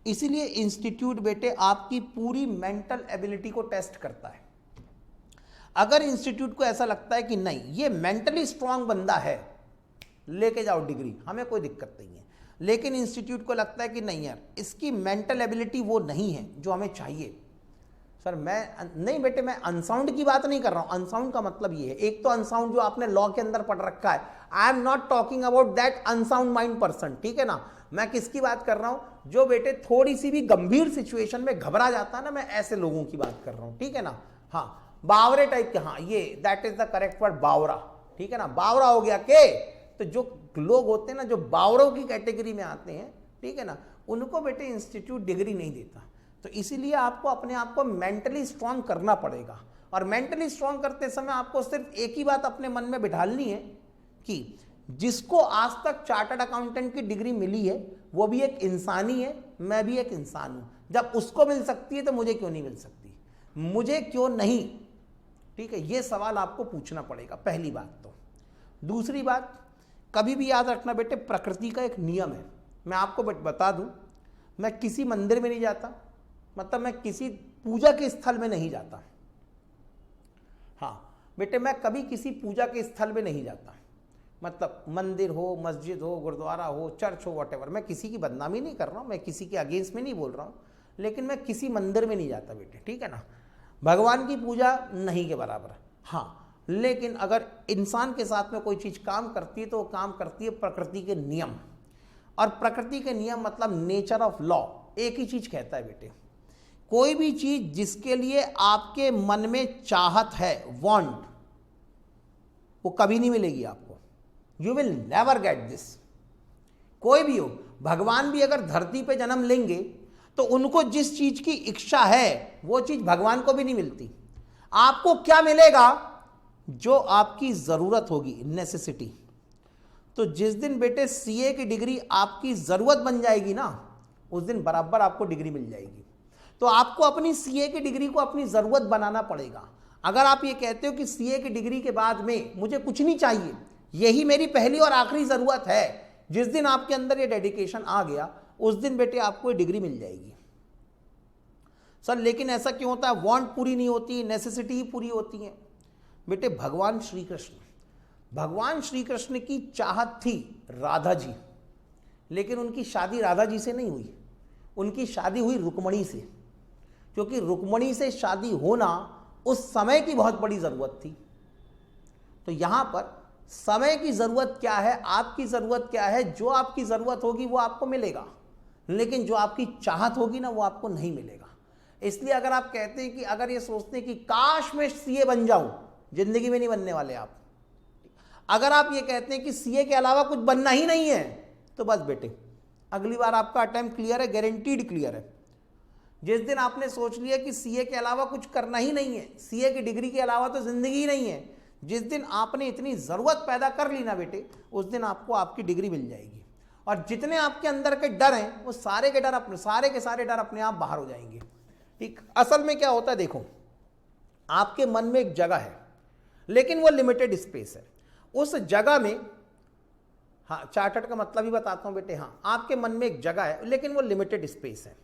इसीलिए इंस्टीट्यूट बेटे आपकी पूरी मेंटल एबिलिटी को टेस्ट करता है। अगर इंस्टीट्यूट को ऐसा लगता है कि नहीं ये मेंटली स्ट्रांग बंदा है, लेके जाओ डिग्री, हमें कोई दिक्कत नहीं है। लेकिन इंस्टीट्यूट को लगता है कि नहीं यार इसकी मेंटल एबिलिटी वो नहीं है जो हमें चाहिए, सर मैं नहीं बेटे मैं अनसाउंड की बात नहीं कर रहा हूं। अनसाउंड का मतलब ये है, एक तो अनसाउंड जो आपने लॉ के अंदर पढ़ रखा है, I am not talking about that unsound mind person, ठीक है ना। मैं किसकी बात कर रहा हूं? जो बेटे थोड़ी सी भी गंभीर सिचुएशन में घबरा जाता है ना, मैं ऐसे लोगों की बात कर रहा हूं, ठीक है ना। हाँ, बावरे टाइप के, हाँ ये that is the correct word, बावरा, ठीक है ना। बावरा हो गया के, तो जो लोग होते हैं ना जो बावरों की कैटेगरी में आते हैं, ठीक है ना, उनको बेटे इंस्टीट्यूट डिग्री नहीं देता। तो इसीलिए आपको अपने आप को मेंटली स्ट्रांग करना पड़ेगा, और मेंटली स्ट्रांग करते समय आपको सिर्फ एक ही बात अपने मन में बिठालनी है कि जिसको आज तक चार्टर्ड अकाउंटेंट की डिग्री मिली है वो भी एक इंसान ही है, मैं भी एक इंसान हूं। जब उसको मिल सकती है तो मुझे क्यों नहीं मिल सकती, मुझे क्यों नहीं, ठीक है, ये सवाल आपको पूछना पड़ेगा, पहली बात तो। दूसरी बात, कभी भी याद रखना बेटे प्रकृति का एक नियम है। मैं आपको बता दूं, मैं किसी मंदिर में नहीं जाता, मतलब मैं किसी पूजा के स्थल में नहीं जाता। हाँ बेटे मैं कभी किसी पूजा के स्थल में नहीं जाता, मतलब मंदिर हो, मस्जिद हो, गुरुद्वारा हो, चर्च हो, वॉटेवर। मैं किसी की बदनामी नहीं कर रहा हूँ, मैं किसी के अगेंस्ट में नहीं बोल रहा हूँ, लेकिन मैं किसी मंदिर में नहीं जाता बेटे, ठीक है ना। भगवान की पूजा नहीं के बराबर। हाँ, लेकिन अगर इंसान के साथ में कोई चीज़ काम करती है तो वो काम करती है प्रकृति के नियम, और प्रकृति के नियम मतलब नेचर ऑफ लॉ एक ही चीज़ कहता है बेटे, कोई भी चीज़ जिसके लिए आपके मन में चाहत है, वांट, वो कभी नहीं मिलेगी आपको। You will never get this. कोई भी हो, भगवान भी अगर धरती पे जन्म लेंगे तो उनको जिस चीज की इच्छा है वो चीज भगवान को भी नहीं मिलती। आपको क्या मिलेगा? जो आपकी जरूरत होगी, नेसेसिटी। तो जिस दिन बेटे सीए की डिग्री आपकी जरूरत बन जाएगी ना, उस दिन बराबर आपको डिग्री मिल जाएगी। तो आपको अपनी सीए की डिग्री को अपनी जरूरत बनाना पड़ेगा। अगर आप ये कहते हो कि सीए की डिग्री के बाद में मुझे कुछ नहीं चाहिए, यही मेरी पहली और आखिरी जरूरत है, जिस दिन आपके अंदर ये डेडिकेशन आ गया, उस दिन बेटे आपको ये डिग्री मिल जाएगी। सर लेकिन ऐसा क्यों होता है? वांट पूरी नहीं होती, नेसेसिटी ही पूरी होती है। बेटे भगवान श्री कृष्ण की चाहत थी राधा जी, लेकिन उनकी शादी राधा जी से नहीं हुई, उनकी शादी हुई रुक्मणी से, क्योंकि रुक्मणी से शादी होना उस समय की बहुत बड़ी जरूरत थी। तो यहां पर समय की जरूरत क्या है, आपकी जरूरत क्या है? जो आपकी जरूरत होगी वो आपको मिलेगा, लेकिन जो आपकी चाहत होगी ना वो आपको नहीं मिलेगा। इसलिए अगर आप कहते हैं कि अगर ये सोचते हैं कि काश मैं सीए बन जाऊं, जिंदगी में नहीं बनने वाले आप। अगर आप ये कहते हैं कि सीए के अलावा कुछ बनना ही नहीं है, तो बस बेटे अगली बार आपका अटेम्प्ट क्लियर है, गारंटीड क्लियर है। जिस दिन आपने सोच लिया कि सीए के अलावा कुछ करना ही नहीं है, सीए की डिग्री के अलावा तो जिंदगी ही नहीं है, जिस दिन आपने इतनी जरूरत पैदा कर ली ना बेटे, उस दिन आपको आपकी डिग्री मिल जाएगी। और जितने आपके अंदर के डर हैं वो सारे के सारे डर अपने आप बाहर हो जाएंगे। ठीक, असल में क्या होता है देखो, आपके मन में एक जगह है लेकिन वो लिमिटेड स्पेस है। उस जगह में, हाँ चार्टर्ड का मतलब ही बताता हूं बेटे, हाँ आपके मन में एक जगह है लेकिन वो लिमिटेड स्पेस है।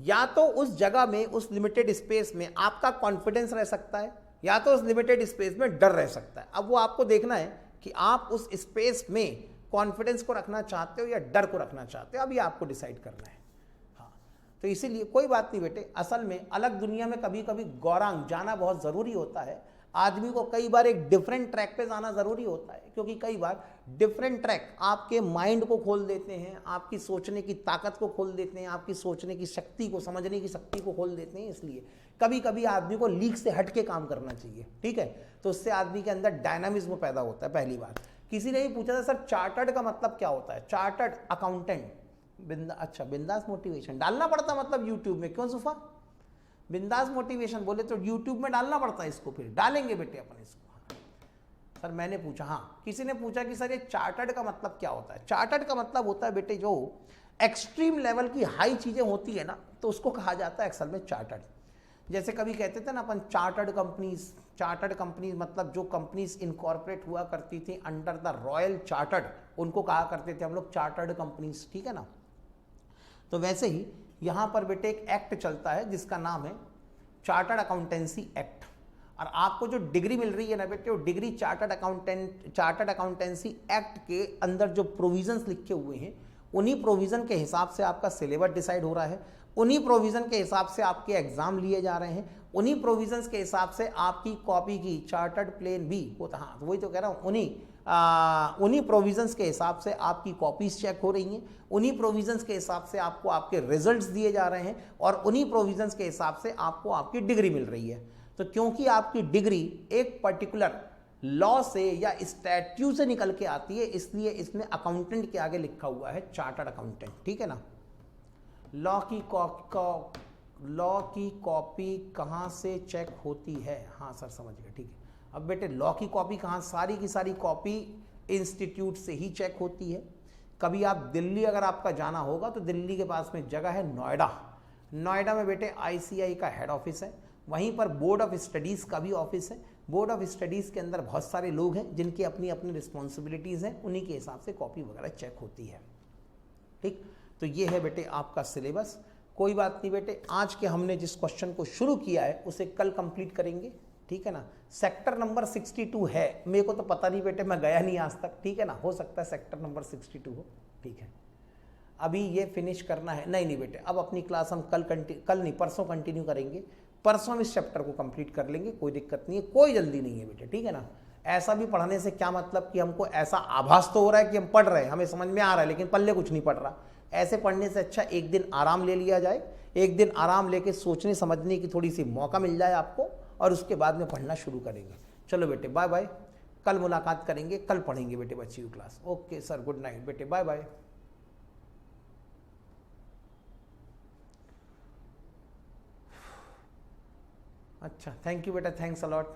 या तो उस जगह में, उस लिमिटेड स्पेस में आपका कॉन्फिडेंस रह सकता है, या तो उस लिमिटेड स्पेस में डर रह सकता है। अब वो आपको देखना है कि आप उस स्पेस में कॉन्फिडेंस को रखना चाहते हो या डर को रखना चाहते हो, अभी आपको डिसाइड करना है। हाँ, तो इसीलिए कोई बात नहीं बेटे, असल में अलग दुनिया में कभी कभी गौरांग जाना बहुत ज़रूरी होता है। आदमी को कई बार एक डिफरेंट ट्रैक पे जाना ज़रूरी होता है, क्योंकि कई बार डिफरेंट ट्रैक आपके माइंड को खोल देते हैं, आपकी सोचने की ताकत को खोल देते हैं, आपकी सोचने की शक्ति को, समझने की शक्ति को खोल देते हैं। इसलिए कभी कभी आदमी को लीक से हट के काम करना चाहिए, ठीक है। तो उससे आदमी के अंदर डायनामिज्म पैदा होता है। पहली बात, किसी ने भी पूछा था सर चार्टर्ड का मतलब क्या होता है? Chartered accountant. अच्छा, बिंदास मोटिवेशन डालना पड़ता मतलब यूट्यूब में, क्यों सुफा? बिंदास मोटिवेशन बोले तो यूट्यूब में डालना पड़ता है इसको, फिर डालेंगे बेटे अपन इसको। सर मैंने पूछा, हाँ किसी ने पूछा कि सर ये चार्टर्ड का मतलब क्या होता है? चार्टर्ड का मतलब होता है बेटे जो एक्सट्रीम लेवल की हाई चीजें होती है ना, तो उसको कहा जाता है असल में चार्टर्ड। जैसे कभी कहते थे ना अपन चार्टर्ड कंपनीज मतलब जो कंपनीज इनकॉर्पोरेट हुआ करती थी अंडर द रॉयल चार्टर्ड, उनको कहा करते थे हम लोग चार्टर्ड कंपनीज, ठीक है ना। तो वैसे ही यहाँ पर बेटे एक एक्ट चलता है जिसका नाम है चार्टर्ड अकाउंटेंसी एक्ट। और आपको जो डिग्री मिल रही है ना बेटे, वो डिग्री चार्टर्ड अकाउंटेंसी एक्ट के अंदर जो प्रोविजंस लिखे हुए हैं, उन्हीं प्रोविजन के हिसाब से आपका सिलेबस डिसाइड हो रहा है, उन्हीं प्रोविजन के हिसाब से आपके एग्जाम लिए जा रहे हैं, उन्हीं प्रोविजंस के हिसाब से आपकी कॉपी की चार्टर्ड प्लेन भी होता। हाँ तो वही तो कह रहा हूँ, उन्हीं प्रोविजंस के हिसाब से आपकी कॉपीज चेक हो रही हैं, उन्हीं प्रोविजंस के हिसाब से आपको आपके रिजल्ट्स दिए जा रहे हैं, और उन्हीं प्रोविजंस के हिसाब से आपको आपकी डिग्री मिल रही है। तो क्योंकि आपकी डिग्री एक पर्टिकुलर लॉ से या स्टैट्यू से निकल के आती है, इसलिए इसमें अकाउंटेंट के आगे लिखा हुआ है चार्टर्ड अकाउंटेंट, ठीक है ना। लॉ की कॉपी कहाँ से चेक होती है? हाँ सर समझ गए, ठीक है। अब बेटे लॉ की कॉपी कहाँ? सारी की सारी कॉपी इंस्टीट्यूट से ही चेक होती है। कभी आप दिल्ली अगर आपका जाना होगा तो दिल्ली के पास में जगह है नोएडा। नोएडा में बेटे आईसीआई का हेड ऑफिस है, वहीं पर बोर्ड ऑफ स्टडीज़ का भी ऑफिस है। बोर्ड ऑफ स्टडीज़ के अंदर बहुत सारे लोग हैं जिनकी अपनी अपनी रिस्पॉन्सिबिलिटीज़ हैं, उन्हीं के हिसाब से कॉपी वगैरह चेक होती है, ठीक। तो ये है बेटे आपका सिलेबस। कोई बात नहीं बेटे, आज के हमने जिस क्वेश्चन को शुरू किया है उसे कल कंप्लीट करेंगे, ठीक है ना। सेक्टर नंबर 62 है, मेरे को तो पता नहीं बेटे, मैं गया नहीं आज तक, ठीक है ना। हो सकता है सेक्टर नंबर 62 हो, ठीक है। अभी ये फिनिश करना है। नहीं बेटे, अब अपनी क्लास हम कल नहीं परसों कंटिन्यू करेंगे। परसों हम इस चैप्टर को कंप्लीट कर लेंगे, कोई दिक्कत नहीं है, कोई जल्दी नहीं है बेटे, ठीक है ना। ऐसा भी पढ़ने से क्या मतलब कि हमको ऐसा आभास तो हो रहा है कि हम पढ़ रहे हैं, हमें समझ में आ रहा है, लेकिन पल्ले कुछ नहीं पढ़ रहा। ऐसे पढ़ने से अच्छा एक दिन आराम ले लिया जाए, एक दिन आराम लेके सोचने समझने की थोड़ी सी मौका मिल जाए आपको, और उसके बाद में पढ़ना शुरू करेंगे। चलो बेटे बाय बाय, कल मुलाकात करेंगे, कल पढ़ेंगे बेटे बच्ची की class. Okay sir, good night बेटे, बाय बाय। अच्छा, थैंक यू बेटा, थैंक्स अलॉट।